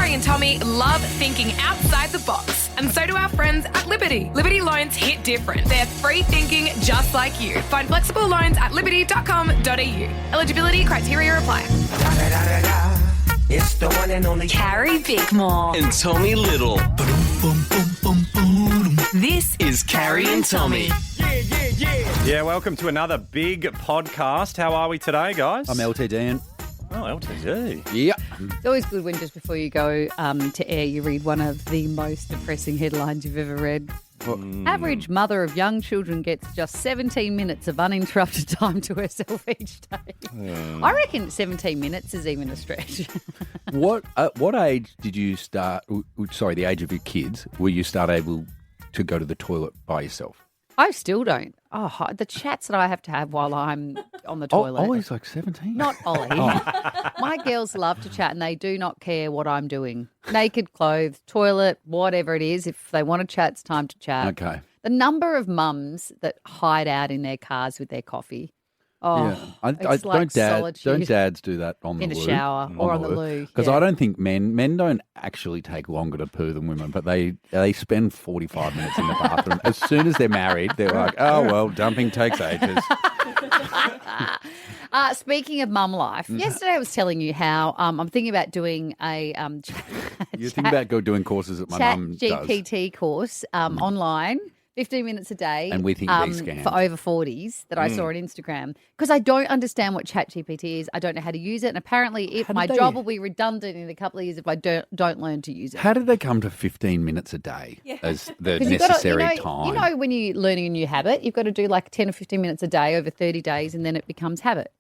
Carrie and Tommy love thinking outside the box. And so do our friends at Liberty. Liberty loans hit different. They're free thinking just like you. Find flexible loans at liberty.com.au. Eligibility criteria apply. It's the one and only Carrie Bickmore. And Tommy Little. This is Carrie and Tommy. Yeah, welcome to another big podcast. How are we today, guys? I'm LTD and... Oh, LTD. Yeah. It's always good when just before you go to air, you read one of the most depressing headlines you've ever read. Average mother of young children gets just 17 minutes of uninterrupted time to herself each day. I reckon 17 minutes is even a stretch. What age did you start, the age of your kids, will you start able to go to the toilet by yourself? I still don't. Oh, the chats that I have to have while I'm on the toilet. Ollie's like 17. Not Ollie. My girls love to chat and they do not care what I'm doing. Naked, clothed, toilet, whatever it is. If they want to chat, it's time to chat. Okay. The number of mums that hide out in their cars with their coffee. Oh, yeah. it's like solitude. Don't dads do that on the loo? In a shower or on the loo. Because I don't think men don't actually take longer to poo than women, but they spend 45 minutes in the bathroom. As soon as they're married, they're like, oh, well, dumping takes ages. Speaking of mum life, yesterday I was telling you how I'm thinking about doing a You're thinking about doing courses that my mum does. ChatGPT course online. 15 minutes a day. And we think being scammed. For over 40s that I saw on Instagram. Because I don't understand what ChatGPT is. I don't know how to use it. And apparently my job will be redundant in a couple of years if I don't learn to use it. How did they come to 15 minutes a day as the necessary time? You know, when you're learning a new habit, you've got to do like 10 or 15 minutes a day over 30 days and then it becomes habit.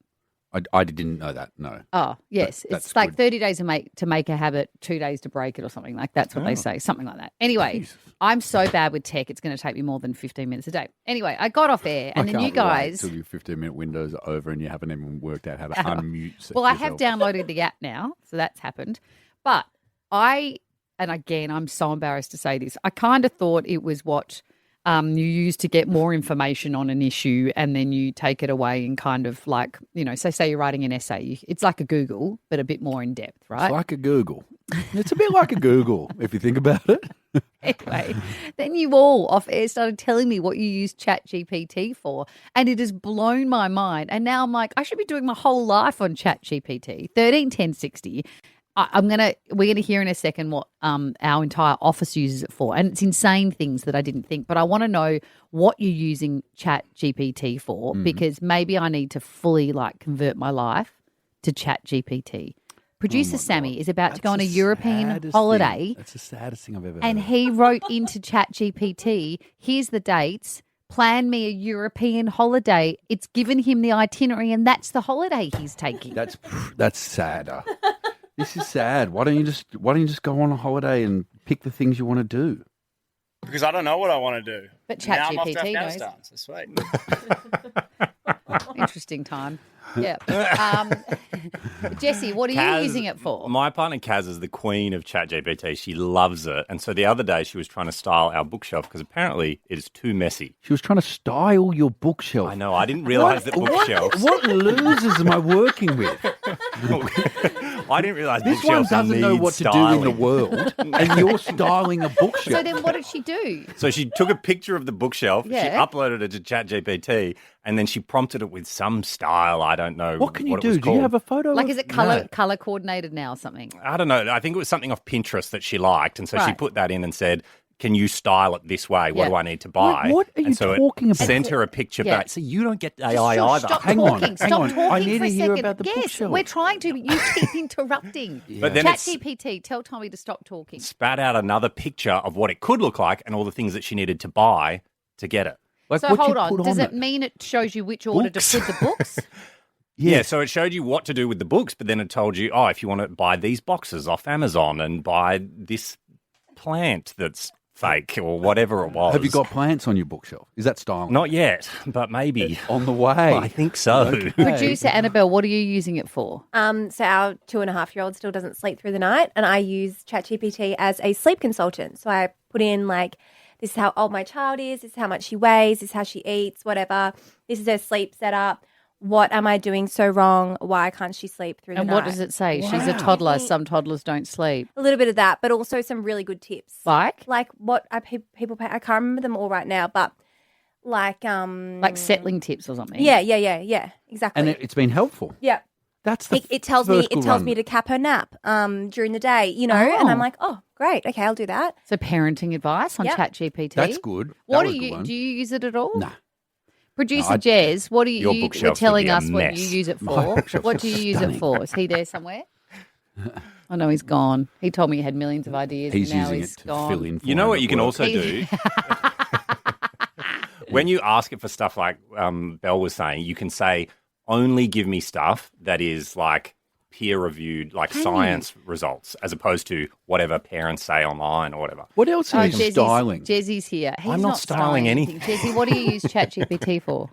I didn't know that, no. Oh, yes. It's like good. 30 days to make a habit, 2 days to break it or something like that's what they say, something like that. Anyway, Jesus. I'm so bad with tech, it's going to take me more than 15 minutes a day. Anyway, I got off air and then you guys... until your 15-minute window's over and you haven't even worked out how to unmute Well, I have downloaded the app now, so that's happened. But and again, I'm so embarrassed to say this, I kind of thought it was what... you use to get more information on an issue and then you take it away and kind of like, you know, say you're writing an essay. It's like a Google, but a bit more in depth, right? It's like a Google. It's a bit like a Google if you think about it. Anyway, then you all off air started telling me what you use ChatGPT for and it has blown my mind. And now I'm like, I should be doing my whole life on ChatGPT. 131060. We're gonna hear in a second what our entire office uses it for, and it's insane things that I didn't think. But I want to know what you're using ChatGPT for because maybe I need to fully convert my life to ChatGPT. Producer Sammy is about to go on a European holiday. That's the saddest thing I've ever heard. And he wrote into ChatGPT, "Here's the dates. Plan me a European holiday." It's given him the itinerary, and that's the holiday he's taking. That's sadder. This is sad. Why don't you just go on a holiday and pick the things you want to do? Because I don't know what I want to do. But now I'm off to ChatGPT knows. Afghanistan, so sweet. Interesting time. Yeah. Jesse, what are you using it for? My partner Kaz is the queen of ChatGPT. She loves it. And so the other day she was trying to style our bookshelf because apparently it is too messy. She was trying to style your bookshelf. I know. I didn't realise that bookshelves... What losers am I working with? I didn't realise this one doesn't know what styling. to do in the world, and you're styling a bookshelf. So then what did she do? So she took a picture of the bookshelf, she Yeah. uploaded it to ChatGPT, and then she prompted it with some style. I don't know What can you it was do? Do you called. have a photo? Like, of is it color No. coordinated now or something? I don't know. I think it was something off Pinterest that she liked, and so she Right. put that in and said, can you style it this way? What Yeah. do I need to buy? What are you and so talking it about? sent her a picture Yeah. back. See, you don't get AI Sure, either. Stop Hang on, talking. hang Stop on. talking I need for to a hear second. about the yes, bookshelf. we're trying to. You keep interrupting. But then it's ChatGPT, tell Tommy to stop talking. spat out another picture of what it could look like and all the things that she needed to buy to get it. Like So what you hold on. put Does on it mean it shows you which order Books. to put the books? Yeah, so it showed you what to do with the books, but then it told you, if you want to buy these boxes off Amazon and buy this plant that's fake or whatever it was. Have you got plants on your bookshelf? Is that styling? Not yet, but maybe. On the way. I think so. Okay. Producer Annabelle, what are you using it for? So our 2.5-year-old still doesn't sleep through the night, and I use ChatGPT as a sleep consultant. So I put in this is how old my child is, this is how much she weighs, this is how she eats, whatever. This is her sleep setup. what am I doing so wrong? Why can't she sleep through the And night? what does it say? She's a toddler. Some toddlers don't sleep. A little bit of that, but also some really good tips. Like what are people pay? I can't remember them all right now, but like settling tips or something. Yeah, exactly. And it's been helpful. yeah. That's the It tells me vertical it tells run. me to cap her nap during the day, and I'm like, oh, great, okay, I'll do that. So parenting advice on Yep. ChatGPT. That's good. What That do was a you good one. do? You use it at all? Nah. Producer No, I- Jez, what do Your you? You're bookshelves would telling be a us what you mess. use it My for. bookshelves What are do you use it stunning. for? Is he there somewhere? I know he's gone. He told me he had millions of ideas. He's and now using he's it to gone. fill in for You know him what at you can work. also do? When you ask it for stuff like Belle was saying, you can say, only give me stuff that is like peer-reviewed, like science results, as opposed to whatever parents say online or whatever. What else are you styling? Jezzy's here. He's I'm not styling anything. Jezzy, what do you use ChatGPT for?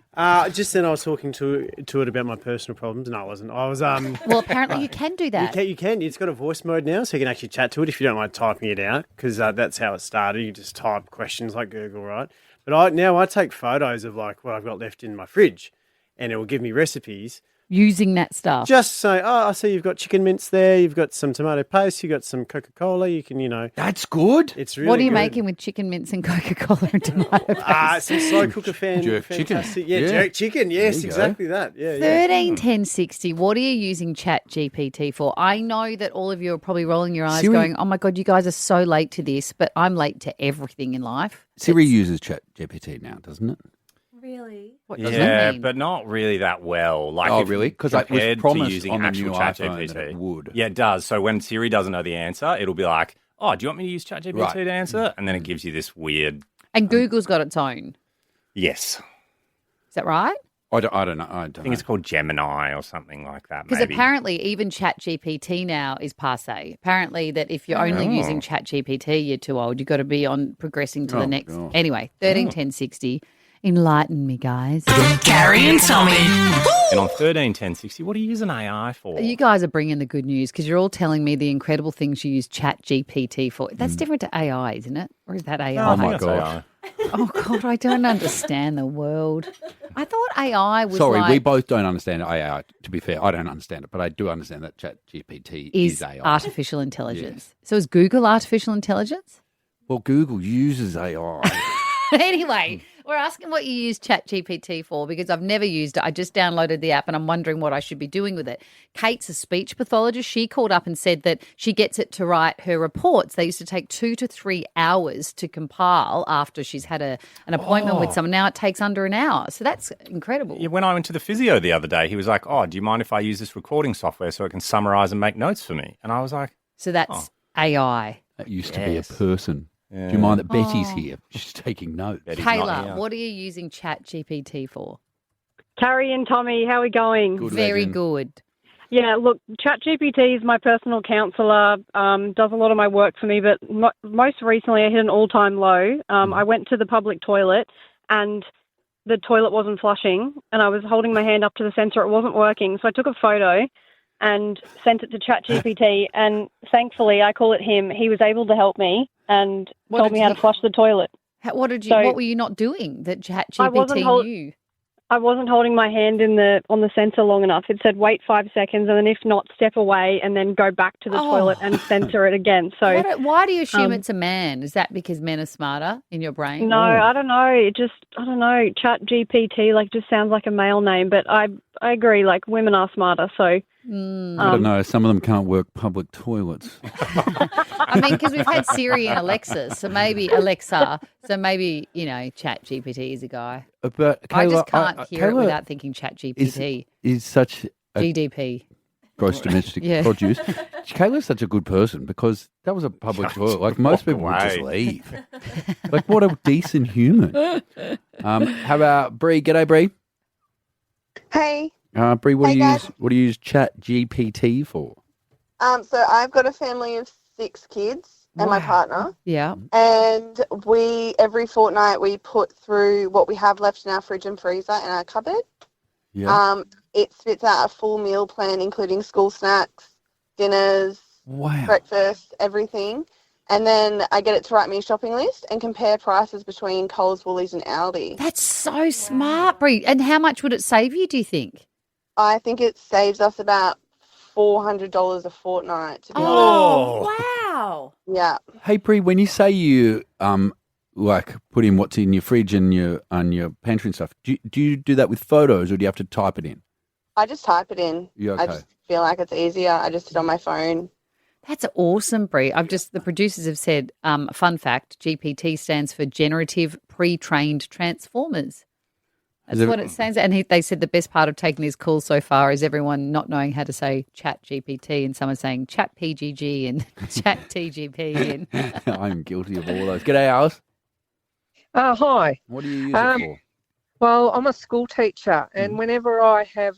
Just then I was talking to it about my personal problems. No, I wasn't. I was Well, apparently you can do that. You can. It's got a voice mode now, so you can actually chat to it if you don't mind typing it out, because that's how it started. You just type questions like Google, right? But I take photos of like what I've got left in my fridge, and it will give me recipes. Using that stuff. Just say, I see you've got chicken mince there, you've got some tomato paste, you've got some Coca-Cola, you can, That's good. it's really What are you good. making with chicken mince and Coca-Cola and tomato paste? Some slow cooker Jerk chicken. fantastic. Yeah, Yeah. jerk chicken. Yes, There you go. exactly that. Yeah, yeah. 13 10 60. What are you using ChatGPT for? I know that all of you are probably rolling your eyes Siri- going, oh my God, you guys are so late to this, but I'm late to everything in life. Siri uses ChatGPT now, doesn't it? Really? What does Yeah, that mean? but not really that well. Like, Oh, if really? 'Cause it was compared to promised using on the actual new iPhone that it would. Yeah, it does. So when Siri doesn't know the answer, it'll be like, "Oh, do you want me to use ChatGPT Right. to answer?" And then it gives you this weird And Google's got its own. yes. Is that right? I don't know. I think it's called Gemini or something like that. Because Maybe. apparently even ChatGPT now is passe. Apparently that if you're only using ChatGPT, you're too old. You've got to be on progressing to the Oh, next. God. Anyway, 13 10 60. Enlighten me, guys. Carrie and Tommy. And on 13 10 60, what are you using AI for? You guys are bringing the good news because you're all telling me the incredible things you use ChatGPT for. That's different to AI, isn't it? Or is that AI? Oh, my That's God. AI. Oh, God, I don't understand the world. I thought AI was Sorry, like, we both don't understand AI. To be fair, I don't understand it, but I do understand that ChatGPT is is AI. artificial intelligence. So is Google artificial intelligence? Well, Google uses AI. Anyway, we're asking what you use ChatGPT for because I've never used it. I just downloaded the app and I'm wondering what I should be doing with it. Kate's a speech pathologist. She called up and said that she gets it to write her reports. They used to take 2 to 3 hours to compile after she's had an appointment with someone. Now it takes under an hour. So that's incredible. Yeah, when I went to the physio the other day, he was like, "Oh, do you mind if I use this recording software so it can summarize and make notes for me?" And I was like, So that's AI. That used to be a Yes. person. Yeah. Do you mind that Betty's here? She's taking notes. Betty's not Kayla, here. what are you using ChatGPT for? Carrie and Tommy, how are we going? Good Very legend. good. Yeah, look, ChatGPT is my personal counsellor, does a lot of my work for me, but most recently I hit an all-time low. I went to the public toilet and the toilet wasn't flushing and I was holding my hand up to the sensor. It wasn't working, so I took a photo and sent it to ChatGPT, and thankfully, I call it him, he was able to help me and What told did me how he- to flush the toilet. What did you? So- what were you not doing that I wasn't ChatGPT hold- knew? I wasn't holding my hand on the sensor long enough. It said wait 5 seconds, and then if not, step away, and then go back to the toilet and censor it again. So Why do you assume it's a man? Is that because men are smarter in your brain? no, I don't know. I don't know. Chat GPT just sounds like a male name, but I agree. Like women are smarter. So I don't know. Some of them can't work public toilets. I mean, because we've had Siri and Alexa, so maybe ChatGPT is a guy. But I just Kayla, can't hear it Kayla without thinking ChatGPT. is such a GDP. gross domestic Yeah. produce. Kayla's such a good person because that was a public toilet. Like most walk people would just away. leave. Like what a decent human. How about Bree? G'day, Bree. Hey, Bree, what Hey, do you guys. use? What do you use Chat GPT for? so I've got a family of 6 kids and my Wow. partner, Yeah. and every fortnight we put through what we have left in our fridge and freezer in our cupboard. Yeah. It spits out a full meal plan, including school snacks, dinners, Wow. breakfast, everything. And then I get it to write me a shopping list and compare prices between Coles, Woolies and Aldi. That's so smart, Brie. And how much would it save you, do you think? I think it saves us about $400 a fortnight, to be honest. Oh, wow. Yeah. Hey, Pri, when you say you like put in what's in your fridge and your pantry and stuff, do you do that with photos or do you have to type it in? I just type it in. Yeah, okay. I just feel like it's easier. I just sit on my phone. That's awesome, Brie. The producers have said, fun fact, GPT stands for Generative Pre-Trained Transformers. That's what it stands for. And they said the best part of taking this call so far is everyone not knowing how to say Chat GPT and someone saying Chat PGG and Chat TGP. And I'm guilty of all those. G'day, Alice. Hi. What do you use it for? Well, I'm a school teacher, and whenever I have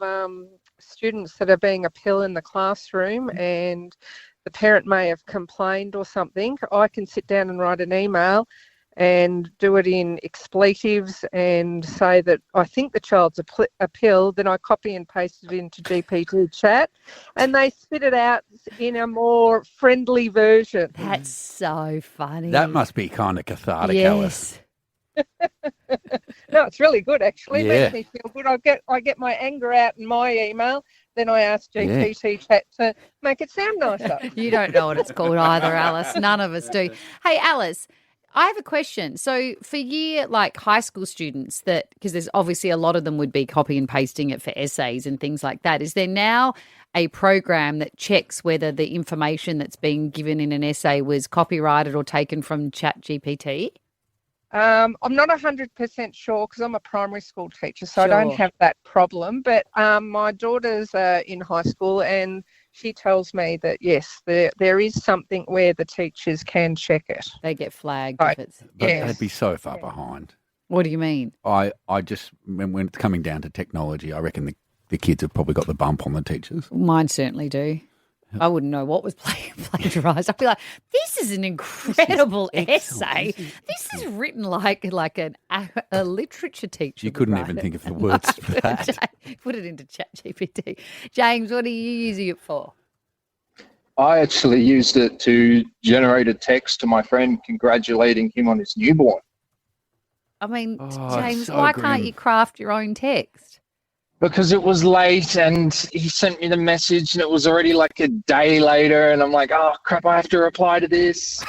students that are being a pill in the classroom and the parent may have complained or something, I can sit down and write an email and do it in expletives and say that I think the child's a pill, then I copy and paste it into GPT chat and they spit it out in a more friendly version. That's so funny. That must be kind of cathartic, yes. Alice. No, it's really good actually. Yeah. Makes me feel good. I get my anger out in my email, then I ask GPT chat to make it sound nicer. You don't know what it's called either, Alice. None of us do. Hey, Alice, I have a question. So for high school students because there's obviously a lot of them would be copy and pasting it for essays and things like that. Is there now a program that checks whether the information that's being given in an essay was copyrighted or taken from ChatGPT? I'm not 100% sure because I'm a primary school teacher, so I don't have that problem. But my daughter's in high school and she tells me that, yes, there is something where the teachers can check it. They get flagged. Right. If it's, But Yes. they'd be so far behind. What do you mean? I just, when it's coming down to technology, I reckon the kids have probably got the bump on the teachers. Mine certainly do. I wouldn't know what was plagiarised. I'd be like, this is an incredible essay. This is written like a literature teacher. You couldn't even think of the words for that. Put it into ChatGPT. James, what are you using it for? I actually used it to generate a text to my friend congratulating him on his newborn. I mean, Oh, James, so why grim. can't you craft your own text? Because it was late and he sent me the message and it was already like a day later and I'm like, oh crap, I have to reply to this.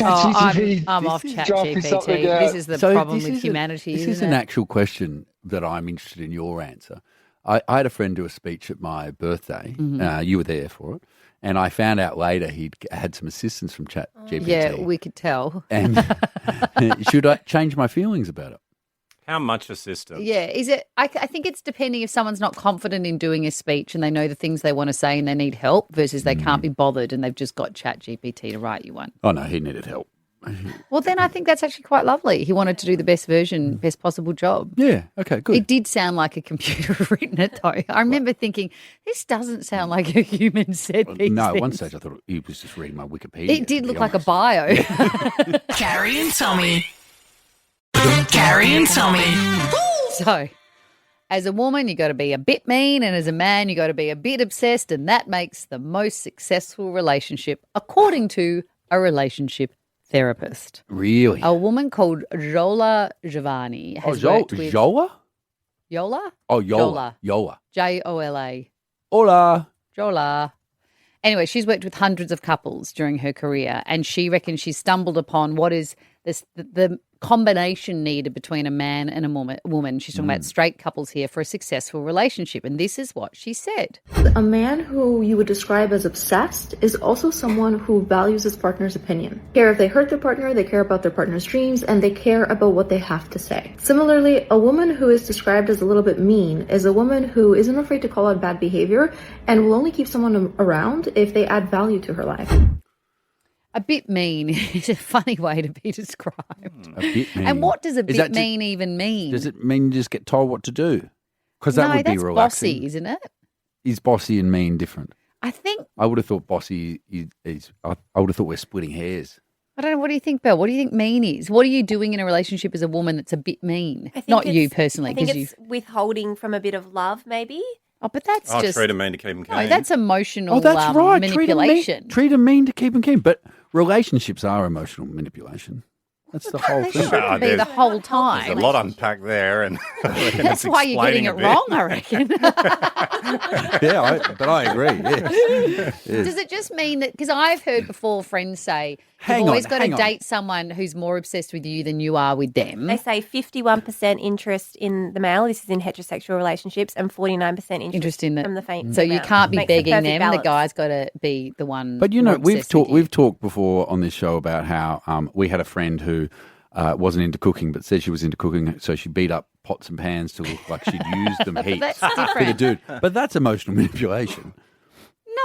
I'm off ChatGPT. This is the problem with humanity, This is an actual question that I'm interested in your answer. I had a friend do a speech at my birthday. You were there for it. And I found out later he'd had some assistance from ChatGPT. Yeah, we could tell. And should I change my feelings about it? How much assistance? Yeah, is it? I think it's depending if someone's not confident in doing a speech and they know the things they want to say and they need help versus they can't be bothered and they've just got ChatGPT to write you one. Oh, no, he needed help. Well, then I think that's actually quite lovely. He wanted to do the best possible job. Yeah, okay, good. It did sound like a computer written it, though. I remember thinking, this doesn't sound like a human said these No, at things. one stage I thought he was just reading my Wikipedia. It did look like a bio. Carrie and Tommy. Carrie and Tommy. So, as a woman, you got to be a bit mean, and as a man, you got to be a bit obsessed, and that makes the most successful relationship, according to a relationship therapist. Really? A woman called Jola Giovanni has worked with Jola? Yola? Oh, Yola. Yola. Jola. Hola. Jola. Anyway, she's worked with hundreds of couples during her career, and she reckons she stumbled upon what is the combination needed between a man and a woman. She's talking about straight couples here for a successful relationship, and this is what she said. A man who you would describe as obsessed is also someone who values his partner's opinion. They care if they hurt their partner, they care about their partner's dreams, and they care about what they have to say. Similarly, a woman who is described as a little bit mean is a woman who isn't afraid to call out bad behavior and will only keep someone around if they add value to her life. A bit mean is a funny way to be described. A bit mean. And what does a Is bit that mean even mean? Does it mean you just get told what to do? Because that no, would be that's relaxing. bossy, isn't it? Is bossy and mean different? I think. I would have thought bossy is I would have thought we're splitting hairs. I don't know. What do you think, Belle? What do you think mean is? What are you doing in a relationship as a woman that's a bit mean? Not you personally. I think 'cause it's withholding from a bit of love, maybe. Oh, but that's just. Treat them mean to keep them keen. No, that's emotional Oh, that's right. manipulation. Treat them mean to keep them keen. But relationships are emotional manipulation. That's the whole They thing. shouldn't be the whole time. There's a lot unpacked there, and That's why you're getting it wrong, I reckon. But I agree. Yes. Does it just mean that, because I've heard before friends say, Hang you've always on, got to hang on. date someone who's more obsessed with you than you are with them. They say 51% interest in the male. This is in heterosexual relationships, and 49% interest in from the female. So you can't be Makes the begging perfect them. balance. The guy's got to be the one. But more we've obsessed with you. we've talked before on this show about how we had a friend who wasn't into cooking, but said she was into cooking, so she beat up pots and pans to look like she'd used them heaps that's for the different. dude. But that's emotional manipulation.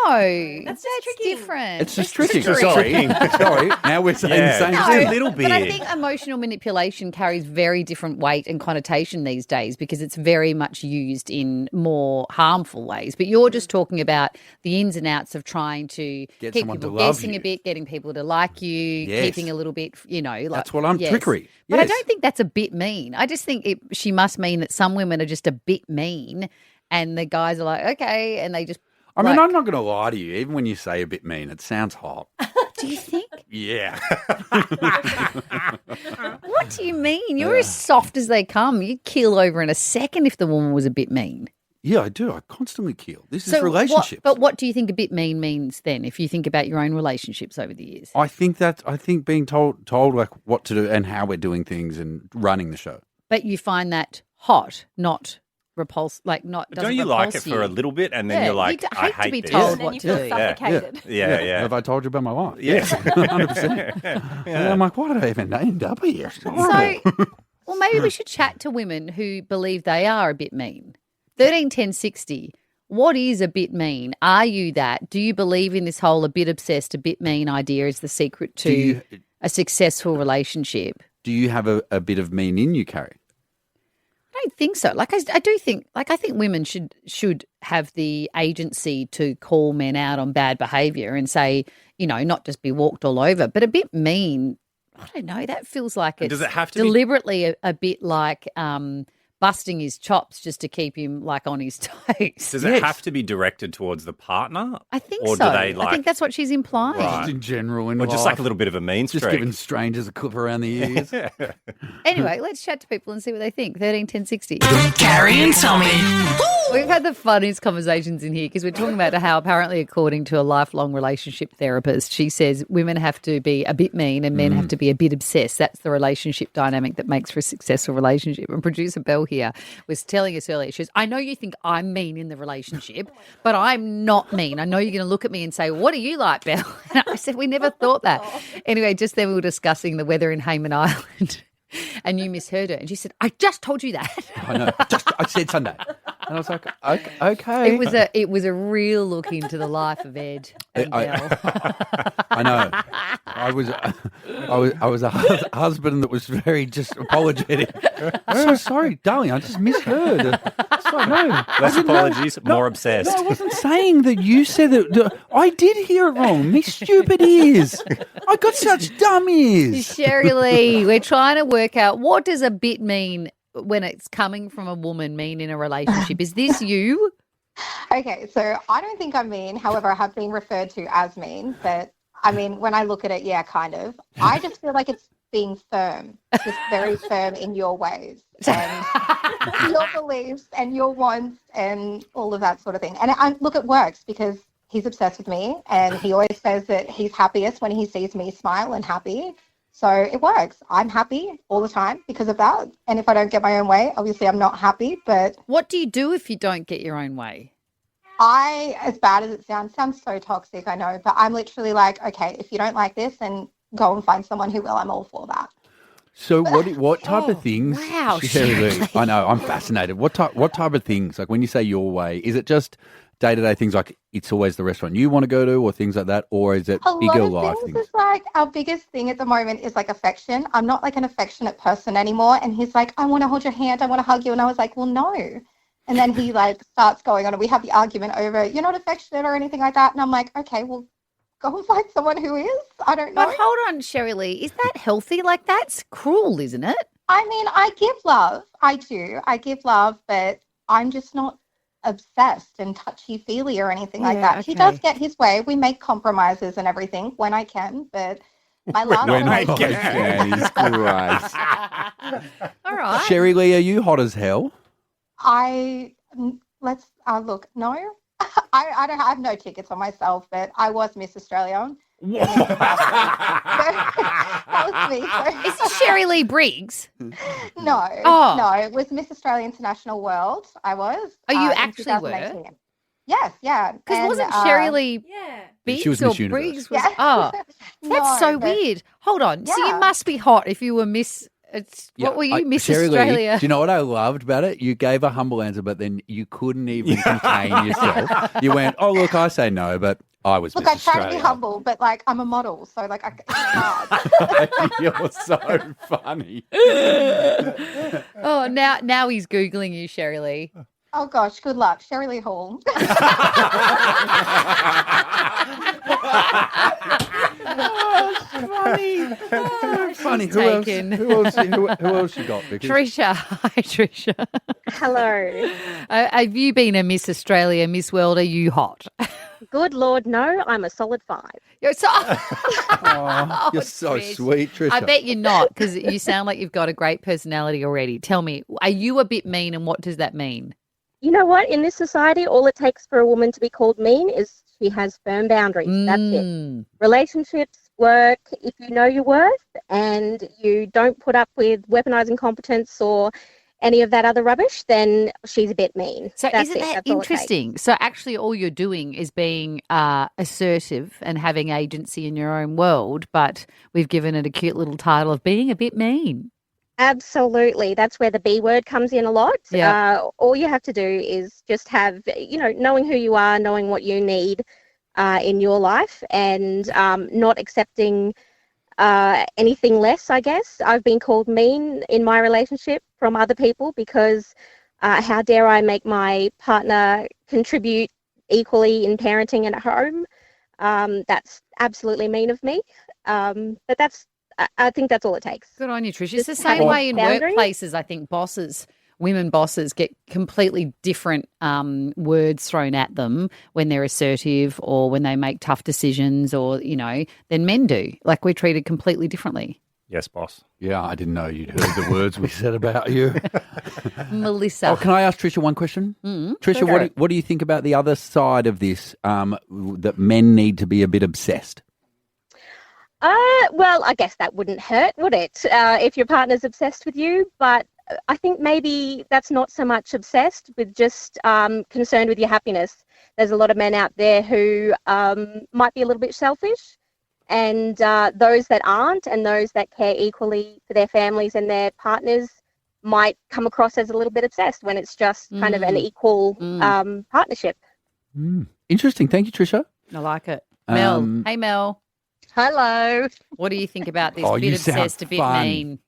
No, that's different. It's just tricking. It's Sorry. Now we're saying the same thing. But I think emotional manipulation carries very different weight and connotation these days because it's very much used in more harmful ways. But you're just talking about the ins and outs of trying to Get keep someone to people love guessing you. a bit, getting people to like you, Yes. keeping a little bit, like That's what I'm trickery. But I Yes. don't think that's a bit mean. I just think she must mean that some women are just a bit mean, and the guys are like, okay, and they just. I mean, I'm not going to lie to you. Even when you say a bit mean, it sounds hot. Do you think? Yeah. What do you mean? You're as soft as they come. You'd keel over in a second if the woman was a bit mean. Yeah, I do. I constantly keel. This is relationships. But what do you think a bit mean means then, if you think about your own relationships over the years? I think being told like what to do and how we're doing things and running the show. But you find that hot, not repulsive, like not. Don't you like it for a little bit, and then Yeah, you're like, you I hate to be this. told what to do. Yeah. Have I told you about my life? Yeah. Yes, 100%. And I'm like, why did I even end up here? It's horrible. So, well, maybe we should chat to women who believe they are a bit mean. 13 10 60. What is a bit mean? Are you that? Do you believe in this whole a bit obsessed, a bit mean idea is the secret to a successful relationship? Do you have a bit of mean in you, Carrie? I don't think so. Like I do think, I think women should have the agency to call men out on bad behaviour and say, not just be walked all over, but a bit mean. I don't know. That feels like it's Does it have to be- deliberately a bit like busting his chops just to keep him like on his toes. Does it have to be directed towards the partner? I think or so. do they I think that's what she's implying. Right. Just in general, in Or just life. like a little bit of a mean Just streak? giving strangers a clip around the ears. Anyway, let's chat to people and see what they think. 13 10 60. Carrie and Tommy. We've had the funniest conversations in here because we're talking about how apparently, according to a lifelong relationship therapist, she says women have to be a bit mean and men have to be a bit obsessed. That's the relationship dynamic that makes for a successful relationship. And producer Belle here was telling us earlier, she says, I know you think I'm mean in the relationship, but I'm not mean. I know you're going to look at me and say, what do you like, Belle? And I said, we never thought that. Anyway, just then we were discussing the weather in Hayman Island. And you misheard her. And she said, I just told you that. I know. I said Sunday. And I was like, okay. It was a real look into the life of Ed and Belle. I know. I was a husband that was very just apologetic. I'm so sorry, darling. I just misheard. It's like, no. Less apologies, more obsessed. No, I wasn't saying that you said that. I did hear it wrong. Me stupid ears. I got such dumb ears. Sherry Lee, we're trying to work out what does a bit mean when it's coming from a woman mean in a relationship. Is this you? Okay, so I don't think I'm mean. However, I have been referred to as mean. But, I mean, when I look at it, yeah, kind of. I just feel like it's being firm, just very firm in your ways and your beliefs and your wants and all of that sort of thing. And look, it works because he's obsessed with me and he always says that he's happiest when he sees me smile and happy. So it works. I'm happy all the time because of that. And if I don't get my own way, obviously I'm not happy. But what do you do if you don't get your own way? As bad as it sounds so toxic, I know. But I'm literally like, okay, if you don't like this, then go and find someone who will. I'm all for that. So what type of things? Wow, Sherry Lee, I know. I'm fascinated. What type of things? Like when you say your way, is it just day-to-day things like it's always the restaurant you want to go to or things like that? Or is it bigger life things? Is like our biggest thing at the moment is like affection. I'm not like an affectionate person anymore. And he's like, I want to hold your hand. I want to hug you. And I was like, well, no. And then he like starts going on and we have the argument over, you're not affectionate or anything like that. And I'm like, okay, well, go and find someone who is. I don't know. But hold on, Sherry Lee. Is that healthy? Like that's cruel, isn't it? I mean, I give love. I do. I give love, but I'm just not obsessed and touchy-feely or anything like that. okay. He does get his way. We make compromises and everything when I can, but My last When I relationship. can is great. All right. Sherry Lee, are you hot as hell? Look. No, I don't have no tickets for myself, but I was Miss Australia. That was me. Is this Sherry Lee Briggs? No, Oh. no, it was Miss Australia International World. I was. Oh, you in actually were? 2018. Yes, yeah. Because And, wasn't Sherry Lee Biggs She was or Miss Universe. Briggs? Was, Yeah. Oh, that's so No, but- weird. Hold on. So you Yeah. must be hot if you were Miss. What were you, Miss Sherry Lee, Australia? do you know what I loved about it? You gave a humble answer, but then you couldn't even contain yourself. You went, "Oh, look, I say no, but I was Look, Miss I try Australia." to be humble, but like I'm a model, so like it's hard. You're so funny. Oh, now he's Googling you, Sherry Lee. Oh gosh, good luck, Sherry Lee Hall. Funny. Funny. She's Who else, taken. who else you got, Vicky? Trisha. Hi, Trisha. Hello. Have you been a Miss Australia, Miss World? Are you hot? Good Lord, no, I'm a solid 5. You're so, Oh, you're so Trish. sweet, Trisha. I bet you're not, because you sound like you've got a great personality already. Tell me, are you a bit mean, and what does that mean? You know what? In this society, all it takes for a woman to be called mean is she has firm boundaries. That's it. Relationships, work, if you know your worth and you don't put up with weaponizing competence or any of that other rubbish, then she's a bit mean. So That's isn't it. that That's all it takes. interesting? So actually all you're doing is being assertive and having agency in your own world, but we've given it a cute little title of being a bit mean. Absolutely. That's where the B word comes in a lot. Yeah. All you have to do is just have, knowing who you are, knowing what you need in your life, and not accepting anything less, I guess. I've been called mean in my relationship from other people because how dare I make my partner contribute equally in parenting and at home. That's absolutely mean of me. But I think that's all it takes. Good on you, Trish. It's Just the same having way in boundaries. workplaces. I think women bosses get completely different words thrown at them when they're assertive or when they make tough decisions or, than men do. Like we're treated completely differently. Yes, boss. Yeah, I didn't know you'd heard the words we said about you. Melissa. Oh, can I ask Trisha one question? Trisha, Okay. what do you think about the other side of this, that men need to be a bit obsessed? Well, I guess that wouldn't hurt, would it? If your partner's obsessed with you, but I think maybe that's not so much obsessed with just concerned with your happiness. There's a lot of men out there who might be a little bit selfish, and those that aren't and those that care equally for their families and their partners might come across as a little bit obsessed when it's just kind of an equal partnership. Interesting. Thank you, Trisha. I like it. Mel. Um, Hey, Mel. Hello. What do you think about this? Oh, Bit you sound obsessed, a bit fun. mean.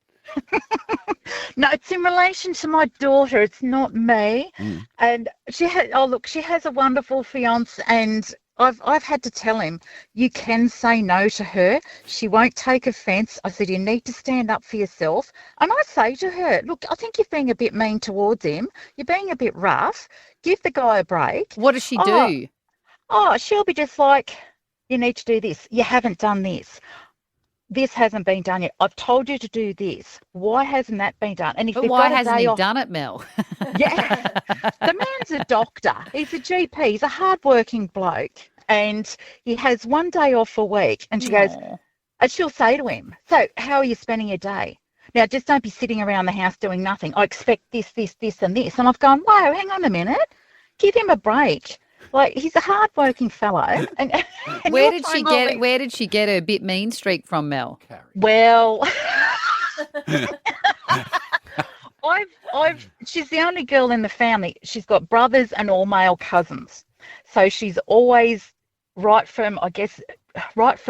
No, it's in relation to my daughter. It's not me. And she has a wonderful fiance, and I've had to tell him, you can say no to her. She won't take offence. I said, you need to stand up for yourself. And I say to her, look, I think you're being a bit mean towards him. You're being a bit rough. Give the guy a break. What does she do? Oh, she'll be just like, you need to do this. You haven't done this. This hasn't been done yet. I've told you to do this. Why hasn't that been done? And if But they've why got a hasn't day he off- done it, Mel? Yeah, the man's a doctor. He's a GP. He's a hard-working bloke, and he has one day off a week. And she goes, and she'll say to him, "So, how are you spending your day? Now, just don't be sitting around the house doing nothing. I expect this, this, this, and this." And I've gone, "Whoa, hang on a minute. Give him a break. Like he's a hard-working fellow." And Where you're did she throwing get all it? Where did she get her bit mean streak from, Mel? Well, she's the only girl in the family. She's got brothers and all male cousins. So she's always, right from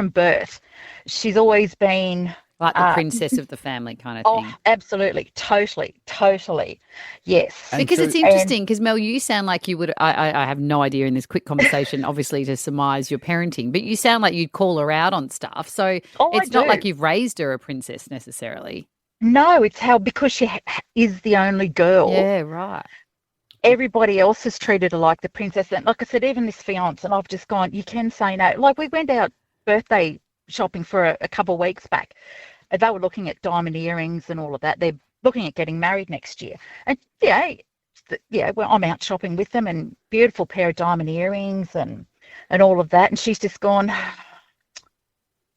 birth, she's always been Like the princess of the family kind of thing. Oh, absolutely. Totally. Yes. Because it's interesting, because Mel, you sound like you would, I have no idea in this quick conversation, obviously to surmise your parenting, but you sound like you'd call her out on stuff. So it's not do. like you've raised her a princess necessarily. No, it's because she is the only girl. Yeah, right. Everybody else has treated her like the princess. And like I said, even this fiance, and I've just gone, you can say no. Like we went out birthday shopping for a couple of weeks back. They were looking at diamond earrings and all of that. They're looking at getting married next year. And well, I'm out shopping with them, and beautiful pair of diamond earrings and all of that. And she's just gone,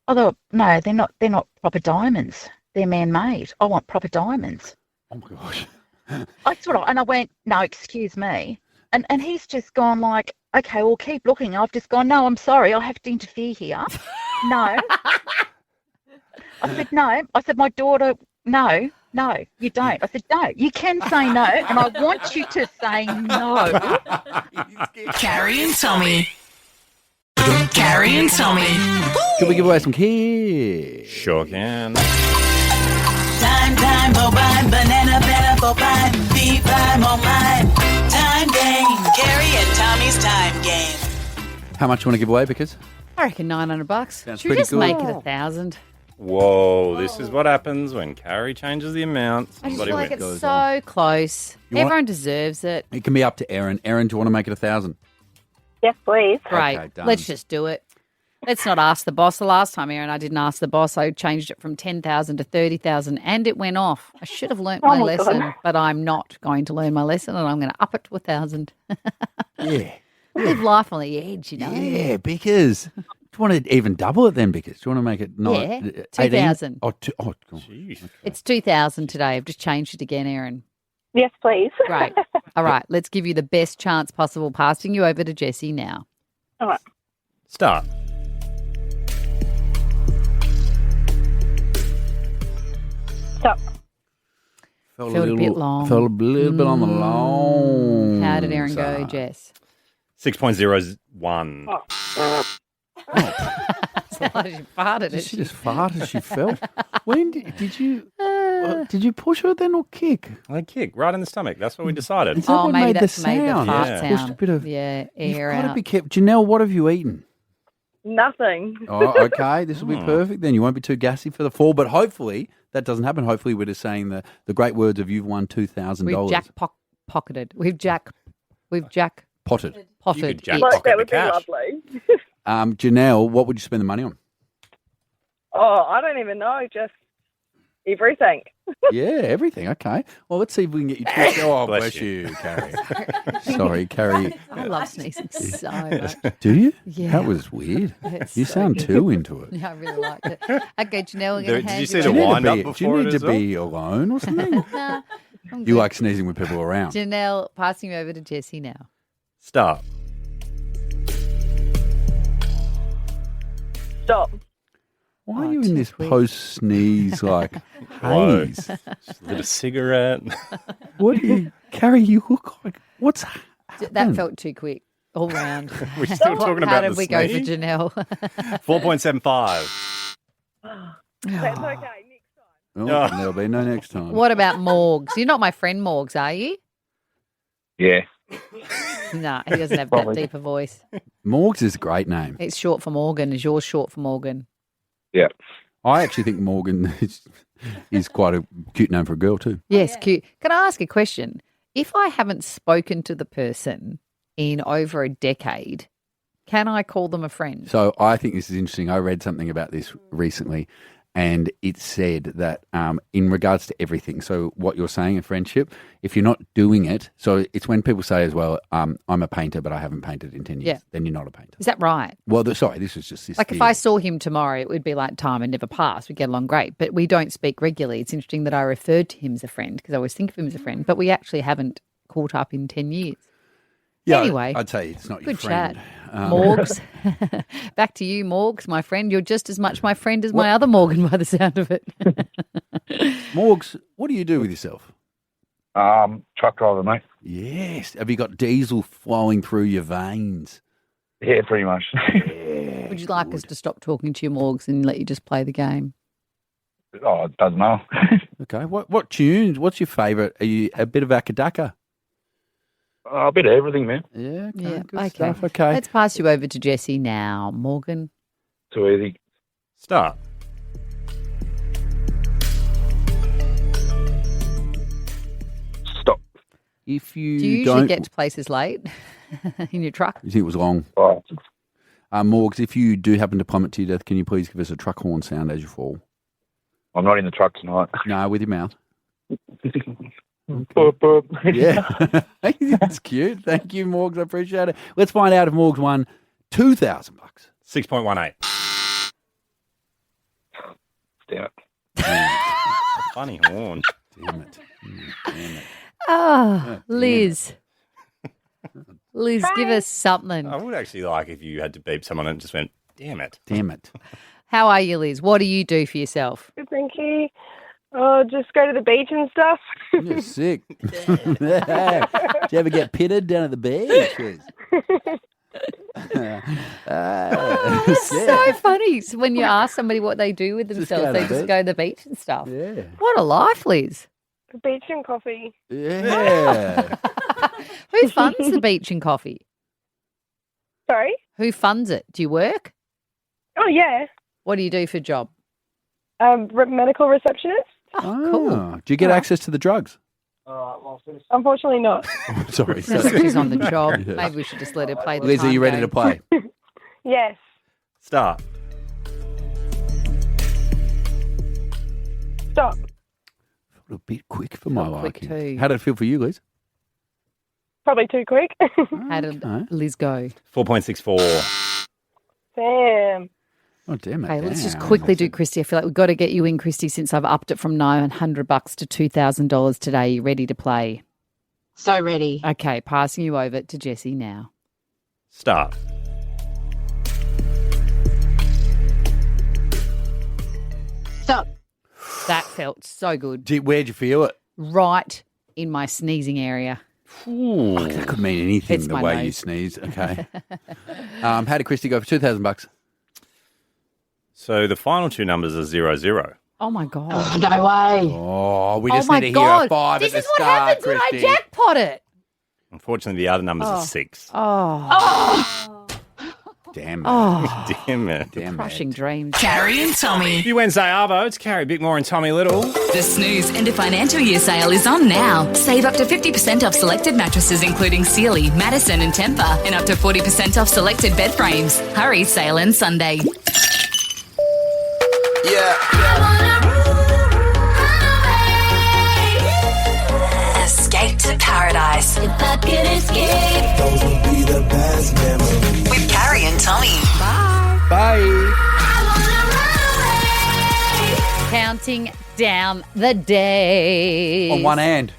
although no, they're not proper diamonds. They're man-made. I want proper diamonds. Oh my gosh. And I went, no, excuse me. And he's just gone like, okay, well, keep looking. I've just gone, no, I'm sorry, I have to interfere here. No. I said, no. I said, my daughter, no, you don't. I said, no, you can say no, and I want you to say no. Carrie and Tommy. Carrie and Tommy. Can we give away some kids? Sure can. Time, bovine, banana, bovine, bee fly, mine. Time game, Carrie and Tommy's time game. How much you want to give away, because? I reckon $900. Sounds Should we pretty just good. make it 1,000? Whoa, this is what happens when Carrie changes the amount. I just Somebody feel like wins. it's so close. You want- Everyone deserves it. It can be up to Erin. Erin, do you want to make it 1,000? Yes, please. Great. Okay, done. Let's just do it. Let's not ask the boss. The last time, Erin, I didn't ask the boss. I changed it from 10,000 to 30,000, and it went off. I should have learnt my lesson, but I'm not going to learn my lesson, and I'm going to up it to 1,000. Yeah. Live life on the edge, you know. Yeah, because. Do you want to even double it then, because? Do you want to make it Yeah, 18? 2,000. Oh, God. It's 2,000 today. I've just changed it again, Erin. Yes, please. Great. All right, let's give you the best chance possible. Passing you over to Jessie now. All right. Start. Stop. Felt a bit long. Felt a little bit on the long. How did Erin go, side. Jess? 6.01. Sounded like she farted. Did she just fart as she felt? When did you push her then or kick? I kick right in the stomach. That's what we decided. Is that Oh, what maybe made the that's made the sound? fart Yeah. sound. Pushed a bit of air You've got to out. be careful. Janelle, what have you eaten? Nothing. Oh, okay. This will be perfect. Then you won't be too gassy for the fall. But hopefully that doesn't happen. Hopefully we're just saying the great words of you've won $2,000. We've pocketed. We've potted. You could it. jack Like, pocket that the would be cash. lovely. Janelle, what would you spend the money on? Oh, I don't even know. Just everything. Yeah, everything. Okay. Well, let's see if we can get you two. Oh, Bless bless you. you, Carrie. Sorry, Carrie. I love sneezing so much. Do you? Yeah. That was weird. It's You so sound good. too into it. Yeah, I really liked it. Okay, Janelle, we're Did going to you hand see you the over. wind up Do you before need it to as well? be alone or something? Nah, I'm You good. like sneezing with people around. Janelle, passing you over to Jessie now. Start. Stop. Why Oh, are you in too this quick. post-sneeze like Whoa. haze? Just lit a cigarette. What do you, Carrie? You look like what's That happened? felt too quick all round. We're still talking How about did the we go for sneeze? Janelle? 4.75. That's okay. Next time. Oh, Oh. There'll be no next time. What about Morgs? You're not my friend Morgs, are you? Yeah. No, he doesn't have that Probably. deeper voice. Morgs is a great name. It's short for Morgan. Is yours short for Morgan? Yeah. I actually think Morgan is quite a cute name for a girl too. Yes, cute. Can I ask a question? If I haven't spoken to the person in over a decade, can I call them a friend? So I think this is interesting. I read something about this recently, and it said that in regards to everything, so what you're saying, a friendship, if you're not doing it, so it's when people say as well, I'm a painter, but I haven't painted in 10 years, Yeah. then you're not a painter. Is that right? Well, sorry, this is just this. Like if I saw him tomorrow, it would be like time and never pass. We get along great, but we don't speak regularly. It's interesting that I referred to him as a friend because I always think of him as a friend, but we actually haven't caught up in 10 years. Yeah, Anyway, I'd say it's not your good friend. chat. Morgs. Back to you, Morgs, my friend. You're just as much my friend as my other Morgan by the sound of it. Morgs, what do you do with yourself? Truck driver, mate. Yes. Have you got diesel flowing through your veins? Yeah, pretty much. Would you like us to stop talking to you, Morgs, and let you just play the game? Oh, it doesn't matter. Okay. What tunes? What's your favourite? Are you a bit of Akadaka? A bit of everything, man. Yeah. Okay. Yeah, Good okay. stuff. Okay. Let's pass you over to Jessie now, Morgan. Too easy. Start. Stop. If you Do you usually don't, get to places late in your truck? you think it was long? Oh, Morgs, if you do happen to plummet to your death, can you please give us a truck horn sound as you fall? I'm not in the truck tonight. No, with your mouth. Boop, boop. Yeah. That's cute. Thank you, Morgs. I appreciate it. Let's find out if Morgs won $2,000. 6.18. Damn it. Funny horn. Damn it. Damn it. Oh, Liz. Liz, give us something. I would actually like if you had to beep someone and just went, damn it. Damn it. How are you, Liz? What do you do for yourself? Good, thank you. Just go to the beach and stuff. You're sick. Did you ever get pitted down at the beach? It's so funny. So when you ask somebody what they do with themselves, they just go to the beach and stuff. Yeah. What a life, Liz. The beach and coffee. Yeah. Who funds the beach and coffee? Sorry? Who funds it? Do you work? Oh, yeah. What do you do for a job? Medical receptionist. Oh, cool. Do you get access to the drugs? Unfortunately not. Sorry. She's on the job. Yes. Maybe we should just let her play the Liz, are you ready game. to play? Yes. Start. Stop. A bit quick for my quick liking. too. How did it feel for you, Liz? Probably too quick. How did Liz go? 4.64. Damn. Oh, damn it. Okay, let's just quickly do Christy. I feel like we've got to get you in, Christy, since I've upped it from $900 to $2,000 today. You ready to play? So ready. Okay, passing you over to Jessie now. Start. Stop. That felt so good. Where'd you feel it? Right in my sneezing area. Ooh, that could mean anything, It's the my way nose. you sneeze. Okay. How did Christy go for $2,000? So the final two numbers are 00. Oh, my God. Oh, no way. Oh, we Oh, just my need to hear a God. 5 This at is the what start, happens when I Christy. jackpot it. Unfortunately, the other numbers are 6. Oh. Damn it. Oh. Damn it. Crushing dreams. Carrie and Tommy. Happy Wednesday, Arvo. It's Carrie Bickmore and Tommy Little. The Snooze End of Financial Year sale is on now. Save up to 50% off selected mattresses including Sealy, Madison and Tempur, and up to 40% off selected bed frames. Hurry, sale ends Sunday. Escape to paradise. If I could escape, those would be the best memories. With Carrie and Tommy. Bye. Counting down the days. On one hand.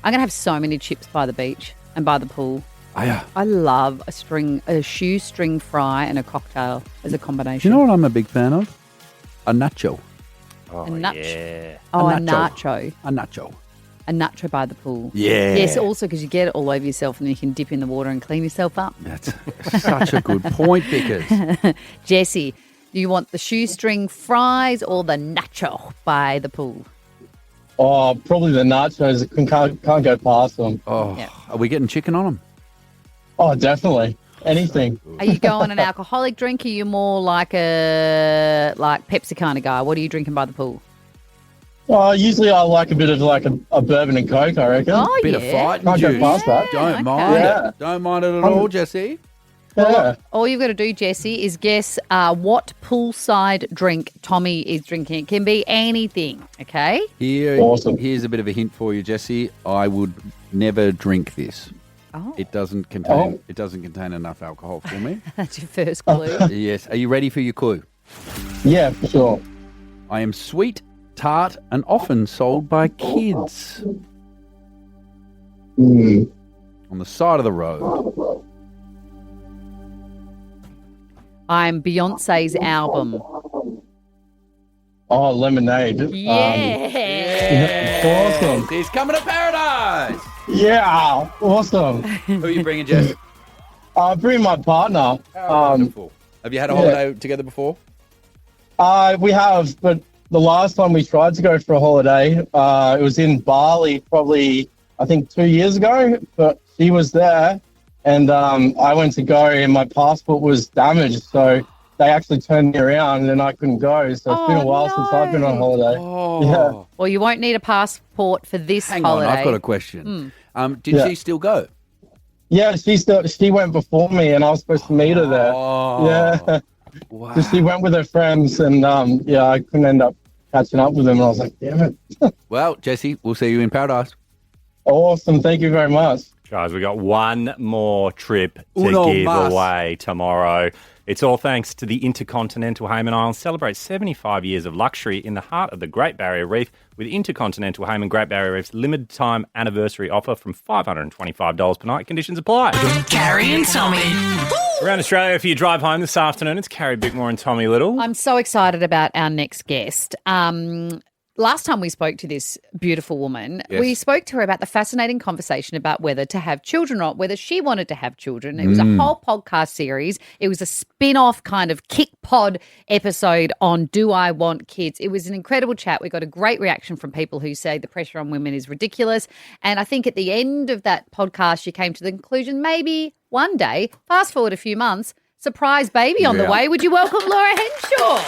I'm going to have so many chips by the beach and by the pool. Oh, yeah. I love a shoestring fry and a cocktail as a Do combination. you know what I'm a big fan of? A nacho. Oh, A nacho. yeah. Oh, a nacho. nacho. A nacho. A nacho by the pool. Yeah. Yes, also because you get it all over yourself and then you can dip in the water and clean yourself up. That's such a good point, Vickers. Jessie, do you want the shoestring fries or the nacho by the pool? Oh, probably the nachos. Can't go past them. Oh, Yeah. are we getting chicken on them? Oh, definitely. Anything. Are you going an alcoholic drink? Or are you more like a Pepsi kind of guy? What are you drinking by the pool? Well, usually I like a bit of like a bourbon and coke, I reckon. Oh, Bit of yeah. fighting Can't go juice. past that. Don't okay. mind Yeah. it. Don't mind it at all, Jesse. Yeah. All you've got to do, Jessie, is guess what poolside drink Tommy is drinking. It can be anything, okay? Awesome. Here's a bit of a hint for you, Jesse. I would never drink this. Oh, It doesn't contain enough alcohol for me. that's your first clue. Yes. Are you ready for your clue? Yeah, for sure. I am sweet, tart, and often sold by kids. Mm. On the side of the road. I'm Beyonce's album. Oh, lemonade. Yeah. Awesome. He's coming to paradise. Yeah, awesome. Who are you bringing, Jess? Bring my partner. Wonderful. Have you had a holiday together before? We have, but the last time we tried to go for a holiday, it was in Bali probably, I think 2 years ago, but she was there and I went to go and my passport was damaged. So they actually turned me around and I couldn't go. So it's been a while since I've been on holiday. Oh. Yeah. Well, you won't need a passport for this Hang holiday. on, I've got a question. Did she still go? Yeah, she went before me, and I was supposed to meet her there. Oh. Yeah. Wow. So she went with her friends, and I couldn't end up catching up with them. And I was like, damn it. Well, Jesse, we'll see you in paradise. Awesome. Thank you very much. Guys, we got one more trip to Uno give mas. away tomorrow. It's all thanks to the Intercontinental Hayman Islands. Celebrate 75 years of luxury in the heart of the Great Barrier Reef with Intercontinental Hayman Great Barrier Reef's limited time anniversary offer from $525 per night. Conditions apply. Carrie and Tommy. Around Australia, if you drive home this afternoon, it's Carrie Bickmore and Tommy Little. I'm so excited about our next guest. Last time we spoke to this beautiful woman, Yes. we spoke to her about the fascinating conversation about whether to have children or not, whether she wanted to have children. It was a whole podcast series. It was a spin-off kind of KICPOD episode on Do I Want Kids? It was an incredible chat. We got a great reaction from people who say the pressure on women is ridiculous. And I think at the end of that podcast, she came to the conclusion maybe one day, fast forward a few months, surprise baby on the way. Would you welcome Laura Henshaw?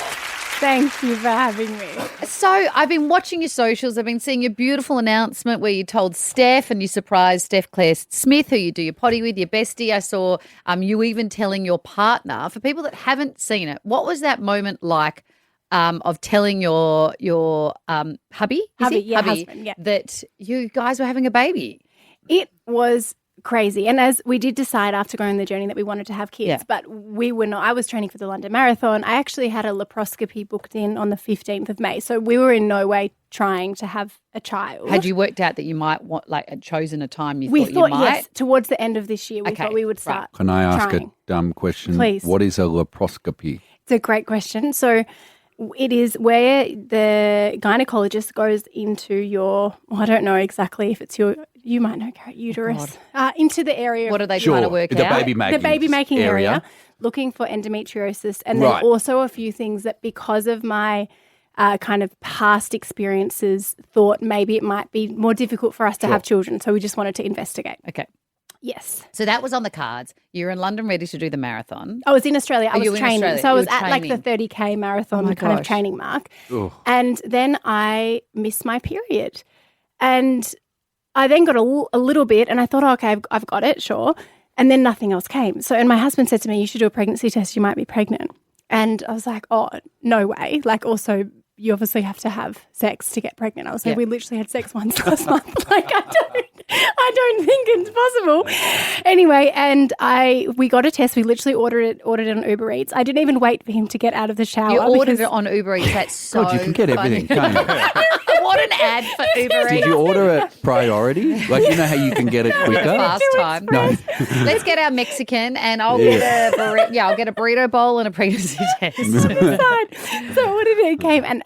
Thank you for having me. So I've been watching your socials. I've been seeing your beautiful announcement where you told Steph and you surprised Steph Claire Smith, who you do your potty with, your bestie. I saw you even telling your partner. For people that haven't seen it, what was that moment like of telling your hubby? Husband, yeah. That you guys were having a baby? It was crazy. And as we did decide after going on the journey that we wanted to have kids, but we were not. I was training for the London Marathon. I actually had a laparoscopy booked in on the 15th of May. So we were in no way trying to have a child. Had you worked out that you might want, like, had chosen a time you we thought you might? Yes, towards the end of this year, we thought we would start. Can I ask trying. a dumb question? Please. What is a laparoscopy? It's a great question. So it is where the gynecologist goes into your, I don't know exactly if it's your, you might know, Carrie, uterus, into the area. What are they trying to work the out? baby-making The baby-making area, looking for endometriosis. And then Right. also a few things that because of my kind of past experiences, thought maybe it might be more difficult for us to have children. So we just wanted to investigate. Okay. Yes. So that was on the cards. You're in London ready to do the marathon. I was in Australia. I you was in training. Australia? So I You was were at like the training. 30K marathon Oh my kind of gosh. training mark. Ugh. And then I missed my period. And I then got a little bit and I thought, okay, I've got it, sure. And then nothing else came. So, and my husband said to me, you should do a pregnancy test. You might be pregnant. And I was like, oh, no way. Like also, you obviously have to have sex to get pregnant. I was like, we literally had sex once last month. Like I don't think it's possible. Anyway, and we got a test. We literally ordered it on Uber Eats. I didn't even wait for him to get out of the shower. You ordered it on Uber Eats. That's so God, you can get everything, funny. can't you? What an ad for Uber Eats. Did you order it priority? Like, you know how you can get it quicker? Fast time. No. Let's get our Mexican and I'll get I'll get a burrito bowl and a pregnancy test. So ordered it, came, and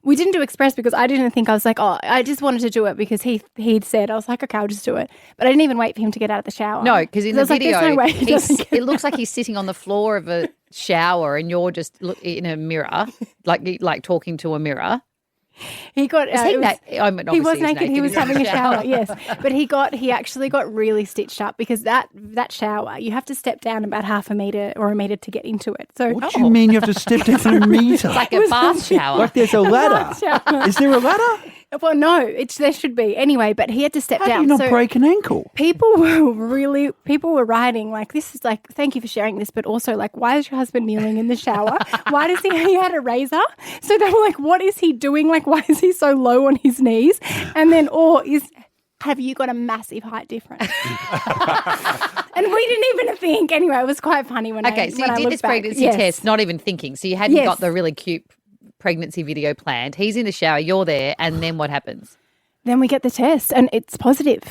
we didn't do express because I didn't think, I was like, oh, I just wanted to do it because he'd said, I was like, okay, I'll just do it. But I didn't even wait for him to get out of the shower. No, because in the I was like, video, there's no way he doesn't get it looks like he's sitting on the floor of a shower and you're just in a mirror, like talking to a mirror. He got. Is he it was- he he was naked. He was in having the a shower. Yes, but he actually got really stitched up because that shower you have to step down about half a meter or a meter to get into it. So What do you mean you have to step down a meter? It's like a bath shower. Like there's a ladder. bath shower. Is there a ladder? Well, no, there should be anyway. But he had to step How down. do you not So break an ankle? people were writing like, this is like, thank you for sharing this, but also like, why is your husband kneeling in the shower? Why does he had a razor? So they were like, what is he doing? Like, why is he so low on his knees? And then, have you got a massive height difference? And we didn't even think. Anyway, it was quite funny when Okay, I so when you I did look this back. pregnancy Yes. test, not even thinking. So you hadn't Yes. got the really cute pregnancy video planned. He's in the shower, you're there, and then what happens? Then we get the test and it's positive.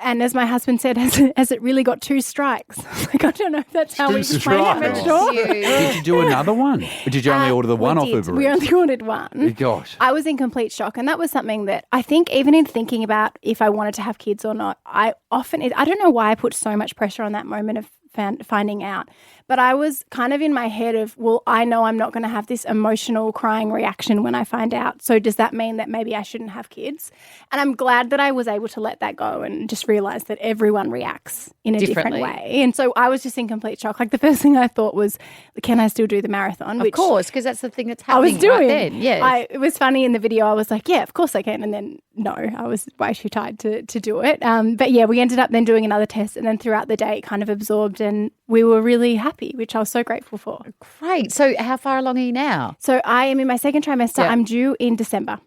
And as my husband said, has it really got 2 strikes? Like, I don't know if that's how we explain it, but sure. Did you do another one? Or did you only order the one off Uber We Eats? only ordered one. Gosh. I was in complete shock. And that was something that I think even in thinking about if I wanted to have kids or not, I don't know why I put so much pressure on that moment of finding out. But I was kind of in my head of, well, I know I'm not going to have this emotional crying reaction when I find out. So does that mean that maybe I shouldn't have kids? And I'm glad that I was able to let that go and just realize that everyone reacts in a different way. And so I was just in complete shock. Like the first thing I thought was, can I still do the marathon? Of course, because that's the thing that's I was happening doing. right then. Yes. It was funny in the video. I was like, yeah, of course I can. And then no, I was way too tired to do it. But yeah, we ended up then doing another test, and then throughout the day it kind of absorbed, and we were really happy, which I was so grateful for. Great. So how far along are you now? So I am in my second trimester. Yeah. I'm due in December.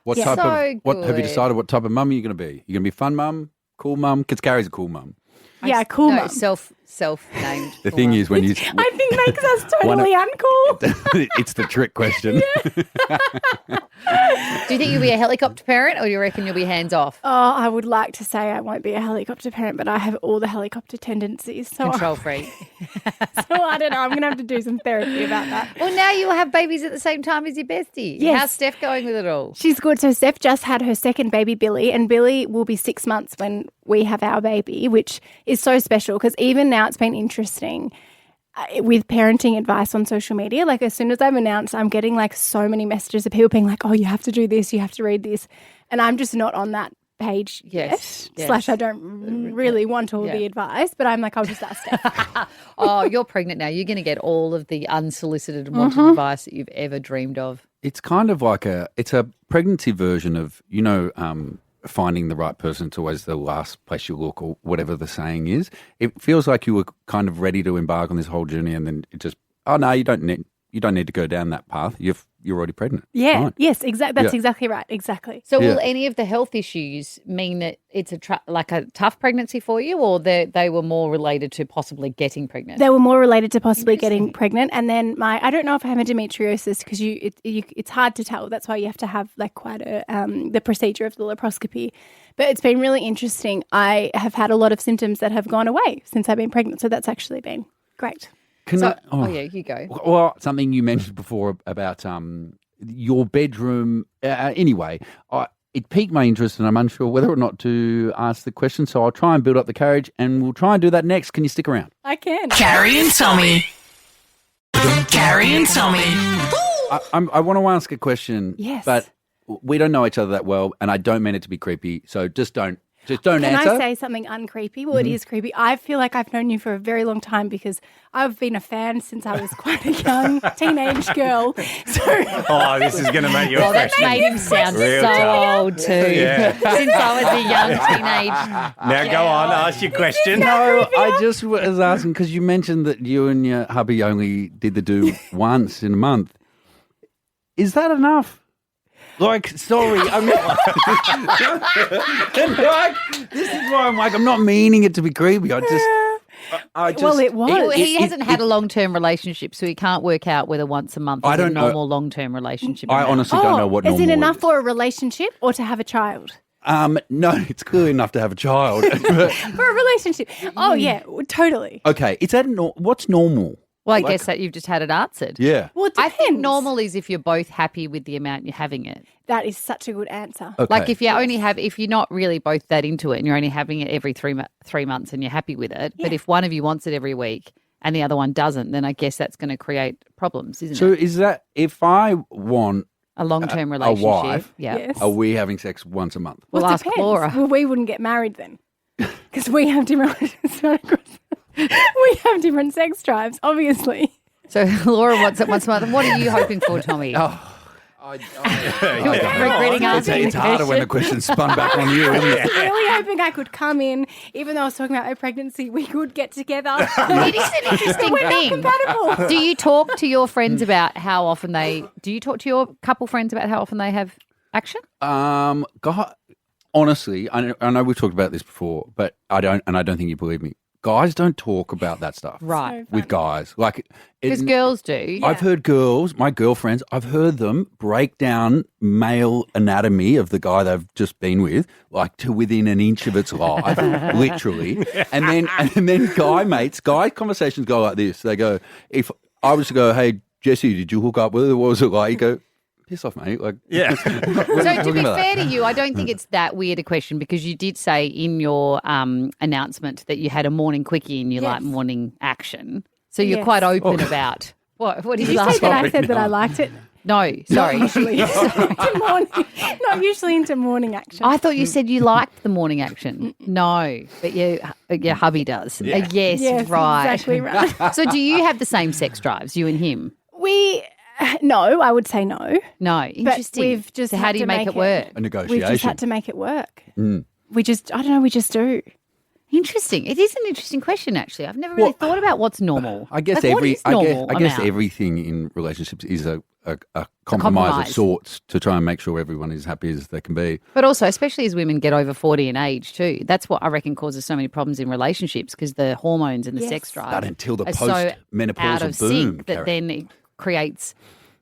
What Yeah. type So of what have you good. decided? What type of mum are you going to be? You going to be fun mum, cool mum? Because Carrie's a cool mum. Yeah, cool mum. Self-named. The thing is, when you I think makes us One of- totally uncool. it's the trick question. Do you think you'll be a helicopter parent, or do you reckon you'll be hands off? Oh, I would like to say I won't be a helicopter parent, but I have all the helicopter tendencies. So Control freak. So I don't know. I'm going to have to do some therapy about that. Well, now you'll have babies at the same time as your bestie. Yes. How's Steph going with it all? She's good. So Steph just had her second baby, Billy, and Billy will be 6 months when we have our baby, which is so special because even now it's been interesting with parenting advice on social media. Like as soon as I've announced, I'm getting like so many messages of people being like, oh, you have to do this, you have to read this. And I'm just not on that page Yes. yet. / I don't really want all the advice, but I'm like, I'll just ask Steph. Oh, you're pregnant now. You're going to get all of the unsolicited and wanted Mhm. advice that you've ever dreamed of. It's kind of like it's a pregnancy version of, finding the right person. It's always the last place you look, or whatever the saying is. It feels like you were kind of ready to embark on this whole journey, and then it just, oh no, you don't need to go down that path. You're already pregnant. Yeah. Fine. Yes, exactly. That's Yeah. exactly right. Exactly. So will any of the health issues mean that it's like a tough pregnancy for you, or they were more related to possibly getting pregnant? They were more related to possibly getting pregnant. And then I don't know if I have endometriosis because it's hard to tell. That's why you have to have like quite the procedure of the laparoscopy. But it's been really interesting. I have had a lot of symptoms that have gone away since I've been pregnant. So that's actually been great. Yeah, you go. Well, something you mentioned before about your bedroom. Anyway, it piqued my interest, and I'm unsure whether or not to ask the question. So I'll try and build up the courage, and we'll try and do that next. Can you stick around? I can. Carrie and Tommy. Carrie and Tommy. I want to ask a question. Yes. But we don't know each other that well, and I don't mean it to be creepy. So just don't Can answer. I say something uncreepy? Well, it is creepy. I feel like I've known you for a very long time because I've been a fan since I was quite a young teenage girl. So Oh, this is going to make you a Oh, that freshman. made him sound Real so tough. old too. Yeah. Since I was a young teenage. Now go on, ask your question. No, I just was asking because you mentioned that you and your hubby only did the do once in a month. Is that enough? Like, sorry, I'm not. This is why I'm like, I'm not meaning it to be creepy. I just. Well, it was. He hasn't had a long-term relationship, so he can't work out whether once a month is I don't a know. normal long-term relationship. I honestly don't know what is normal it enough for a relationship or to have a child? No, it's clearly enough to have a child. But- For a relationship. Oh, yeah, totally. okay, is that what's normal? Well, I Like- guess that you've just had it answered. Yeah. Well, it I think depends. normal is if you're both happy with the amount you're having it. That is such a good answer. Okay. Like if you're not really both that into it and you're only having it every 3 months and you're happy with it, but if one of you wants it every week and the other one doesn't, then I guess that's going to create problems, isn't So it? is that if I want A long-term a relationship. wife, Yeah. Yes. are we having sex once a month? We'll it ask depends. Laura. Well, we wouldn't get married then because we have different we have different sex drives, obviously. So Laura wants it once a month. And what are you hoping for, Tommy? Regretting asking It's the harder when the question. question's spun back on you, isn't it? Really hoping I could come in, even though I was talking about my pregnancy, we could get together. It is an interesting We're not thing. compatible. Do you talk to your friends about how often do you talk to your couple friends about how often they have action? God, honestly, I know we've talked about this before, but I don't think you believe me. Guys don't talk about that stuff. Right. With guys. Like, Because girls do. I've heard girls, my girlfriends, I've heard them break down male anatomy of the guy they've just been with, like to within an inch of its life, literally. And then guy conversations go like this. They go, if I was to go, hey, Jesse, did you hook up with her? What was it like? You go, piss off, mate. Like, Yeah. So to be fair to you, I don't think it's that weird a question because you did say in your announcement that you had a morning quickie and you like morning action. So you're quite open about what did you say that I said that I liked it? No, sorry. Usually into morning action. I thought you said you liked the morning action. No, but your hubby does. Yeah. Yes, right. Exactly right. So do you have the same sex drives, you and him? No, I would say no. No, interesting. But we've just so how do you make it work? A negotiation. We've just had to make it work. Mm. We just do. Interesting. It is an interesting question, actually. I've never really thought about what's normal. I guess Like, what is normal I guess amount? everything in relationships is a compromise of sorts to try and make sure everyone is happy as they can be. But also, especially as women get over 40 in age too, that's what I reckon causes so many problems in relationships because the hormones and the sex drive But until the are so out post-menopausal of boom, sync that Carrie. then it creates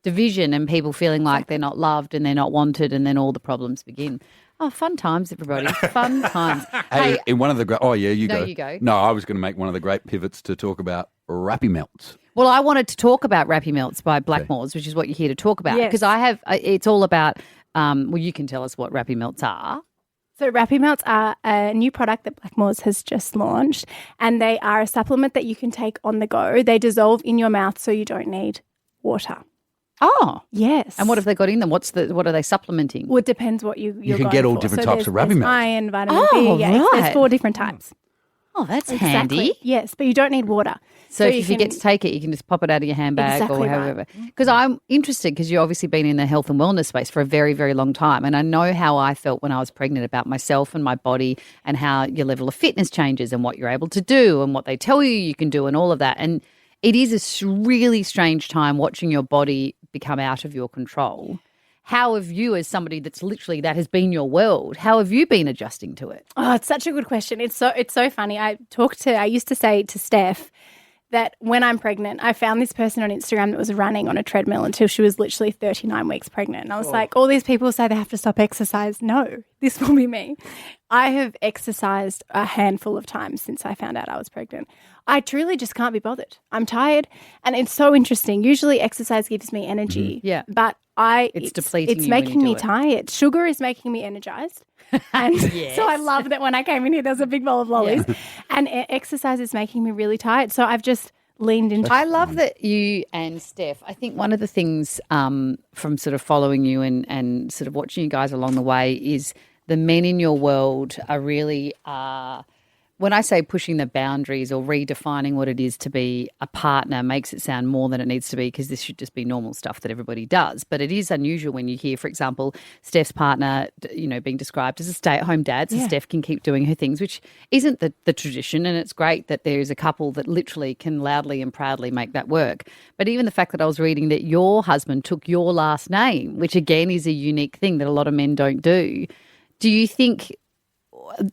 division and people feeling like they're not loved and they're not wanted and then all the problems begin. Oh, fun times, everybody. Fun times. Hey, in one of the great... Oh, yeah, you No, go. you go. No, I was going to make one of the great pivots to talk about Rappy Melts. Well, I wanted to talk about Rappy Melts by Blackmores, which is what you're here to talk about. Yes. Because I have, it's all about, well, you can tell us what Rappy Melts are. So Rappy Melts are a new product that Blackmores has just launched, and they are a supplement that you can take on the go. They dissolve in your mouth so you don't need water. Oh. Yes. And what have they got in them? What are they supplementing? Well, it depends what you're can going get all for. different So types of Rappy there's Melts. iron, vitamin Oh, B. Yeah, right. there's 4 different types. Oh, that's handy. Yes, but you don't need water. So if you forget to take it, you can just pop it out of your handbag Exactly or right. however. Because I'm interested because you've obviously been in the health and wellness space for a very, very long time. And I know how I felt when I was pregnant about myself and my body and how your level of fitness changes and what you're able to do and what they tell you can do and all of that. And it is a really strange time watching your body become out of your control. How have you, as somebody that has been your world, how have you been adjusting to it? Oh, it's such a good question. It's so funny. I used to say to Steph that when I'm pregnant, I found this person on Instagram that was running on a treadmill until she was literally 39 weeks pregnant. And I was like, all these people say they have to stop exercise. No, this will be me. I have exercised a handful of times since I found out I was pregnant. I truly just can't be bothered. I'm tired. And it's so interesting. Usually exercise gives me energy. Yeah. But it's depleting It's you when making you me do it. tired. Sugar is making me energized. And so I love that when I came in here, there was a big bowl of lollies. And exercise is making me really tired. So I've just leaned into I love that you and Steph, I think one of the things from sort of following you and sort of watching you guys along the way is the men in your world are really when I say pushing the boundaries or redefining what it is to be a partner makes it sound more than it needs to be because this should just be normal stuff that everybody does. But it is unusual when you hear, for example, Steph's partner, being described as a stay-at-home dad, so Steph can keep doing her things, which isn't the tradition. And it's great that there's a couple that literally can loudly and proudly make that work. But even the fact that I was reading that your husband took your last name, which again is a unique thing that a lot of men don't do. Do you think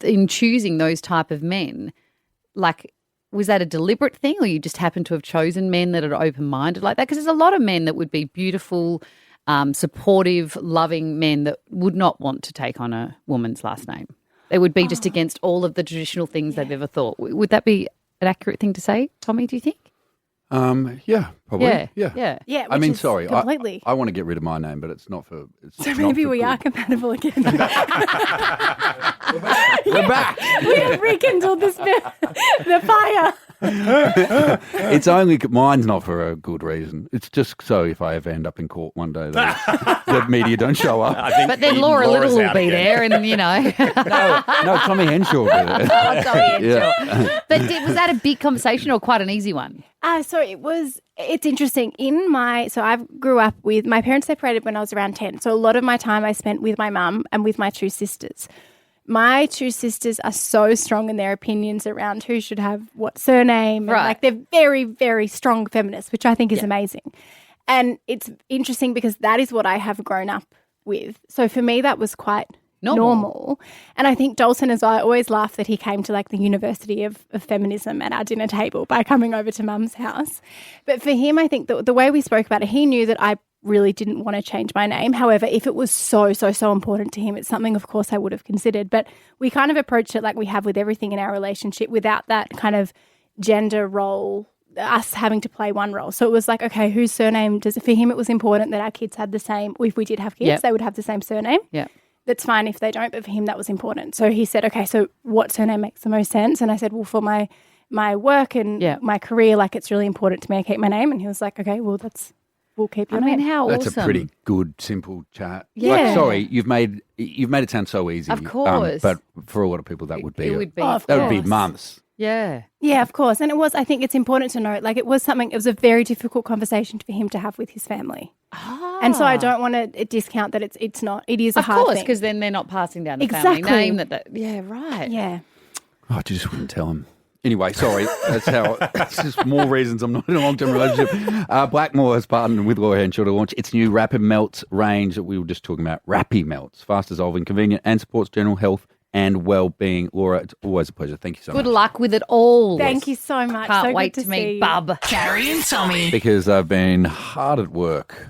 in choosing those type of men, like, was that a deliberate thing or you just happened to have chosen men that are open-minded like that? Because there's a lot of men that would be beautiful, supportive, loving men that would not want to take on a woman's last name. They would be just against all of the traditional things they've ever thought. Would that be an accurate thing to say, Tommy, do you think? Yeah, probably. Yeah. Yeah, I mean, which is sorry, completely. I want to get rid of my name, but it's not for. So maybe we are compatible again. We're back. We have rekindled the fire. It's only mine's not for a good reason. It's just so if I ever end up in court one day, the media don't show up. But then Laura Little will be there and, No, Tommy Henshaw will be there. Oh, Tommy Henshaw. Yeah. But was that a big conversation or quite an easy one? So it's interesting. So I grew up with, my parents separated when I was around 10. So a lot of my time I spent with my mum and with my 2 sisters. My 2 sisters are so strong in their opinions around who should have what surname. Right. And they're very, very strong feminists, which I think is amazing. And it's interesting because that is what I have grown up with. So for me, that was quite normal. And I think Dalton as well, I always laugh that he came to the University of Feminism at our dinner table by coming over to Mum's house. But for him, I think the way we spoke about it, he knew that I really didn't want to change my name. However, if it was so important to him, it's something, of course, I would have considered. But we kind of approached it like we have with everything in our relationship without that kind of gender role us having to play one role. So it was like, okay, whose surname does it? For him, it was important that our kids had the same. If we did have kids, Yep. they would have the same surname. Yeah. That's fine if they don't, but for him, that was important. So he said, okay, so what surname makes the most sense? And I said, well, for my work and my career, like it's really important to me I keep my name. And he was like, okay, well, we'll keep your name. how That's awesome. a pretty good, simple chat. Yeah. Like, sorry, you've made it sound so easy. Of course. But for a lot of people, that would be it would be. Of that would be course. months. Yeah. Yeah, of course. And I think it's important to note, like it was a very difficult conversation for him to have with his family. And so I don't want to discount that it's not. It is a Of hard course, thing. because then they're not passing down the Exactly. family name. Yeah, right. Yeah. Oh, I just wouldn't tell him. Anyway, sorry. That's how. That's just more reasons I'm not in a long-term relationship. Blackmore has partnered with Laura Henshaw to launch its new Rapid Melts range that we were just talking about. Rappy Melts, fast dissolving, convenient, and supports general health and well-being. Laura, it's always a pleasure. Thank you so much. Good luck with it all. Thank you so much. Can't So good wait to to meet see you. Bub. Carrie and Tommy. Because I've been hard at work.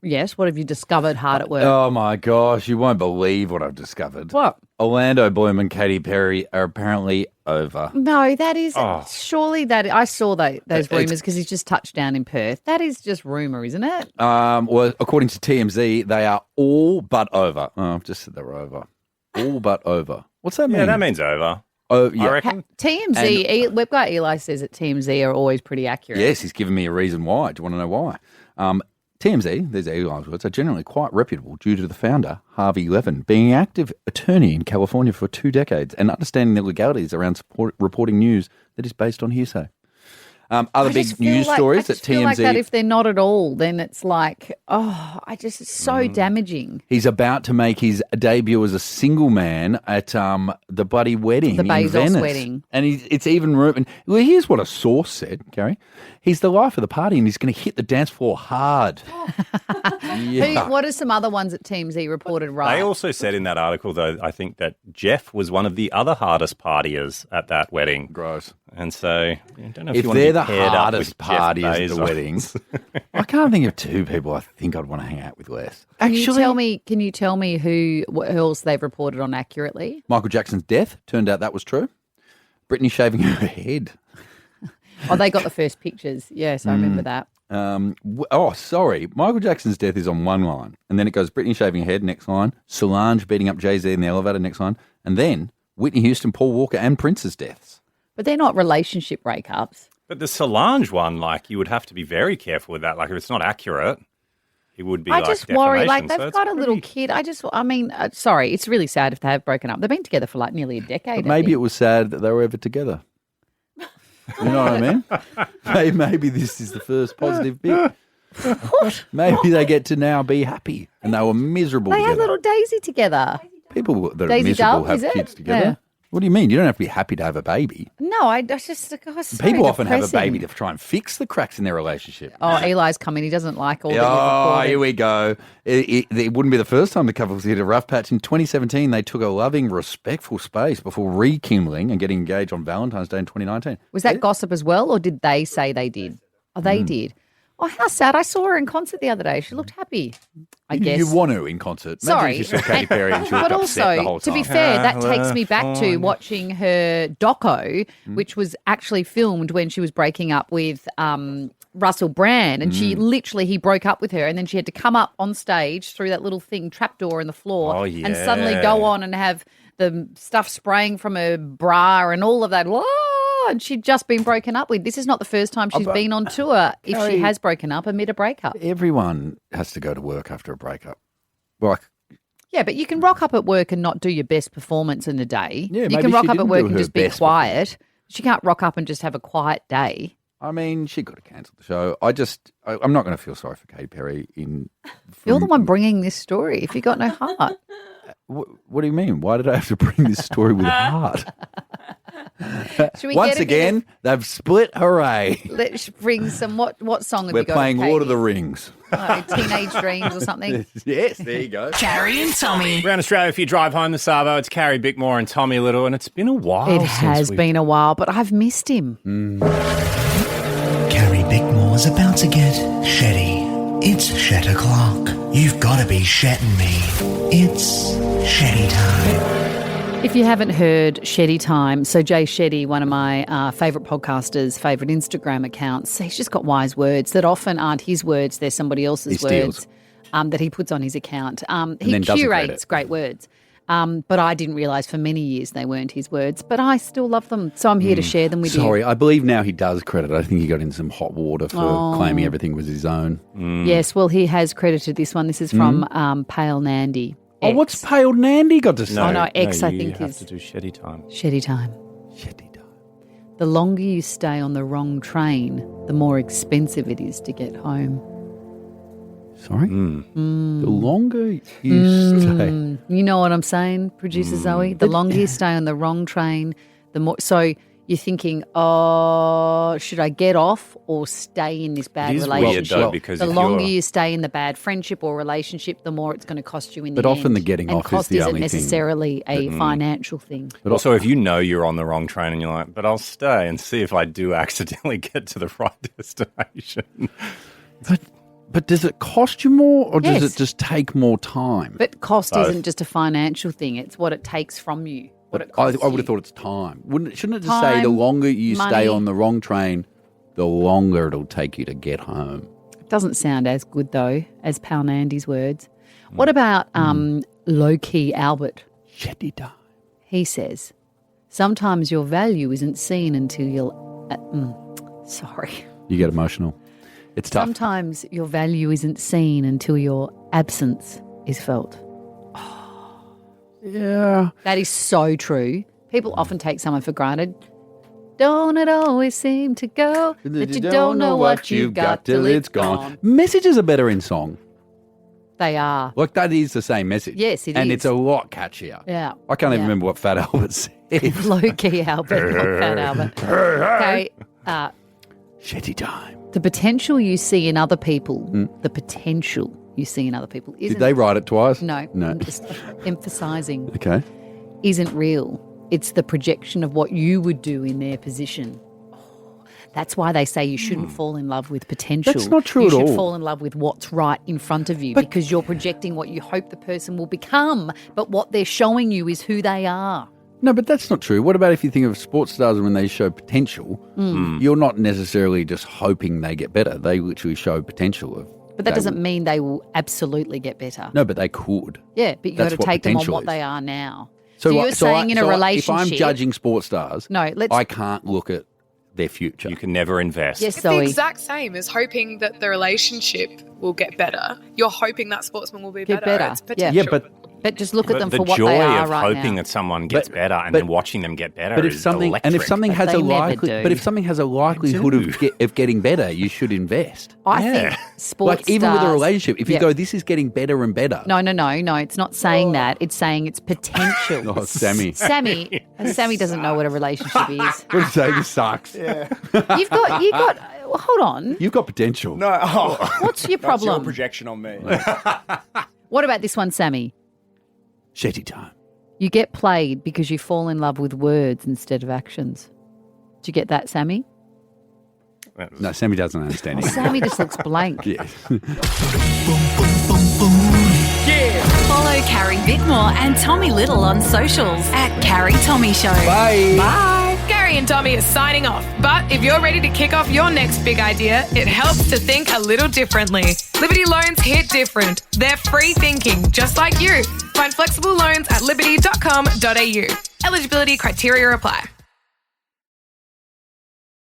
Yes, what have you discovered hard at work? Oh my gosh, you won't believe what I've discovered. What? Orlando Bloom and Katy Perry are apparently over. No, that is Oh. surely that I saw those It's- rumours because he's just touched down in Perth. That is just rumour, isn't it? Well, according to TMZ, they are all but over. Oh, I've just said they were over. All but over. What's that mean? Yeah, that means over. Oh, yeah. I reckon. TMZ, we've got Eli says that TMZ are always pretty accurate. Yes, he's given me a reason why. Do you want to know why? TMZ, these are Eli's words, are generally quite reputable due to the founder, Harvey Levin, being an active attorney in California for 2 decades and understanding the legalities around reporting news that is based on hearsay. Other I big just feel news like- stories I that just feel like TMZ... that if they're not at all, then it's like, it's so damaging. He's about to make his debut as a single man at the bloody wedding The in Bezos Venice. wedding. And it's even rumored. Well, here's what a source said, Carrie. He's the life of the party and he's going to hit the dance floor hard. Yeah. What are some other ones that TMZ reported right? They also said in that article, though, I think that Jeff was one of the other hardest partiers at that wedding. Gross. And so, I don't know if If you want to they're be the paired up hardest with Jeff partiers at the Bezos. weddings, I can't think of two people I think I'd want to hang out with less. Can you tell me who else they've reported on accurately? Michael Jackson's death, turned out that was true. Britney shaving her head. Oh, they got the first pictures. Yes, I remember that. Sorry. Michael Jackson's death is on one line. And then it goes Britney shaving her head, next line. Solange beating up Jay-Z in the elevator, next line. And then Whitney Houston, Paul Walker, and Prince's deaths. But they're not relationship breakups. But the Solange one, like, you would have to be very careful with that. Like, if it's not accurate, it would be I like just worry, like defamation. they've So it's got a little kid. Sorry, it's really sad if they have broken up. They've been together for like nearly a decade. But maybe it was sad that they were ever together. You know what I mean? Maybe this is the first positive bit. Maybe they get to now be happy and they were miserable They together. had little Daisy together. People that are Daisy miserable Dove, is have it? kids together. Yeah. What do you mean? You don't have to be happy to have a baby. No, I just so People often have a depressing. baby to try and fix the cracks in their relationship. Oh, Eli's coming. He doesn't like all the Oh, here we go. It wouldn't be the first time the couples hit a rough patch. In 2017, they took a loving, respectful space before rekindling and getting engaged on Valentine's Day in 2019. Was that gossip as well, or did they say they did? Oh, they did. Oh, how sad. I saw her in concert the other day. She looked happy, I guess. You want to in concert. Imagine Sorry. if you saw Katy Perry and she But looked upset the whole also, to time. be fair, that takes me back to watching her doco, which was actually filmed when she was breaking up with Russell Brand. And he broke up with her. And then she had to come up on stage through that little thing, trapdoor in the floor, Oh, and suddenly go on and have the stuff spraying from her bra and all of that. And she'd just been broken up with. This is not the first time she's been on tour if Carrie, she has broken up amid a breakup. Everyone has to go to work after a breakup. Like, Yeah, but you can rock up at work and not do your best performance in the day. Yeah, you maybe can rock she up at didn't work do and her just be best quiet. She can't rock up and just have a quiet day. I mean, she could have cancelled the show. I'm not going to feel sorry for Katy Perry. You're the one bringing this story. If you got no heart, What do you mean? Why did I have to bring this story with heart? Should we Once get a bit again, they've split. Hooray! let's bring some. What song have We're you got? playing Katie? Lord of the Rings. Teenage Dreams or something. Yes, there you go. Carrie and Tommy. Around Australia, if you drive home the Savo, it's Carrie Bickmore and Tommy Little, and it's been a while. It since has we've- been a while, but I've missed him. Carrie Bickmore's about to get shetty. It's Shet o'clock. You've got to be shetting me. It's shetty time. If you haven't heard Shetty Time, so Jay Shetty, one of my favourite podcasters, favourite Instagram accounts, he's just got wise words that often aren't his words, they're somebody else's words that he puts on his account. He curates great words. But I didn't realise for many years they weren't his words, but I still love them. So I'm here to share them with you. Sorry, I believe now he does credit. I think he got in some hot water for claiming everything was his own. Yes, well, he has credited this one. This is from Pale Nandy. Oh, what's Pale Nandy got to say? X, I think, you have is to do Shetty Time. Shetty Time. Shetty Time. The longer you stay on the wrong train, the more expensive it is to get home. Sorry? The longer you stay. You know what I'm saying, producer Zoe? The longer you stay on the wrong train, the more. So you're thinking, should I get off or stay in this bad relationship? Weird, though, because the longer you stay in the bad friendship or relationship, the more it's going to cost you in the end. But often the getting and off is cost the isn't only thing. necessarily a financial thing. But also, if you know you're on the wrong train and you're like, but I'll stay and see if I do accidentally get to the right destination. But does it cost you more or does Yes. it just take more time? But cost Both. isn't just a financial thing; it's what it takes from you. What it I costs would you. have thought it's time. Shouldn't it just say the Time, longer you money. stay on the wrong train, the longer it'll take you to get home? It doesn't sound as good though as Pal Nandy's words. What about low-key Albert? Shetty time. He says, sometimes your value isn't seen until you're... sorry. You get emotional. It's tough. Sometimes your value isn't seen until your absence is felt. Yeah. That is so true. People often take someone for granted. Don't it always seem to go that you don't know what you've got till it's gone. Messages are better in song. They are. Like that is the same message. Yes, it and is. it's a lot catchier. Yeah. I can't even Yeah. remember what Fat Albert said. Low-key Albert, not Fat Albert. Okay. Shetty time. The potential you see in other people, the potential you see in other people isn't... Did they write it twice? No. No. I'm just emphasising. Okay. Isn't real. It's the projection of what you would do in their position. That's why they say you shouldn't fall in love with potential. That's not true you at all. You should fall in love with what's right in front of you because you're projecting what you hope the person will become, but what they're showing you is who they are. No, but that's not true. What about if you think of sports stars and when they show potential, you're not necessarily just hoping they get better. They literally show potential. But that doesn't mean they will absolutely get better. No, but they could. Yeah, but you've got That's to what take them on potential what is. they are now. So, you're saying in a relationship... if I'm judging sports stars, I can't look at their future. You can never invest. Yes, It's Zoe. the exact same as hoping that the relationship will get better. You're hoping that sportsman will be Get better. better. It's potential. Yeah, but just look at them the for what joy they are of right hoping now. that someone gets better and then watching them get better But if is something electric. and if something has But a they never likely, do. but if something has a likelihood of getting better, you should invest. I think sports like even with a stars- relationship, if you Yeah. go, this is getting better and better. No, it's not saying that. It's saying it's potential. Oh, Sammy. Sammy doesn't know what a relationship is. What do you say? This sucks. You've got. Hold on. You've got potential. No. What's your That's your problem? projection on me. What about this one, Sammy? Shetty time. You get played because you fall in love with words instead of actions. Do you get that, Sammy? No, Sammy doesn't understand it. Sammy just looks blank. Yeah. Follow Carrie Bickmore and Tommy Little on socials at Carrie Tommy Show. Bye. Bye. Gary and Tommy are signing off. But if you're ready to kick off your next big idea, it helps to think a little differently. Liberty Loans hit different. They're free thinking, just like you. Find flexible loans at liberty.com.au. Eligibility criteria apply.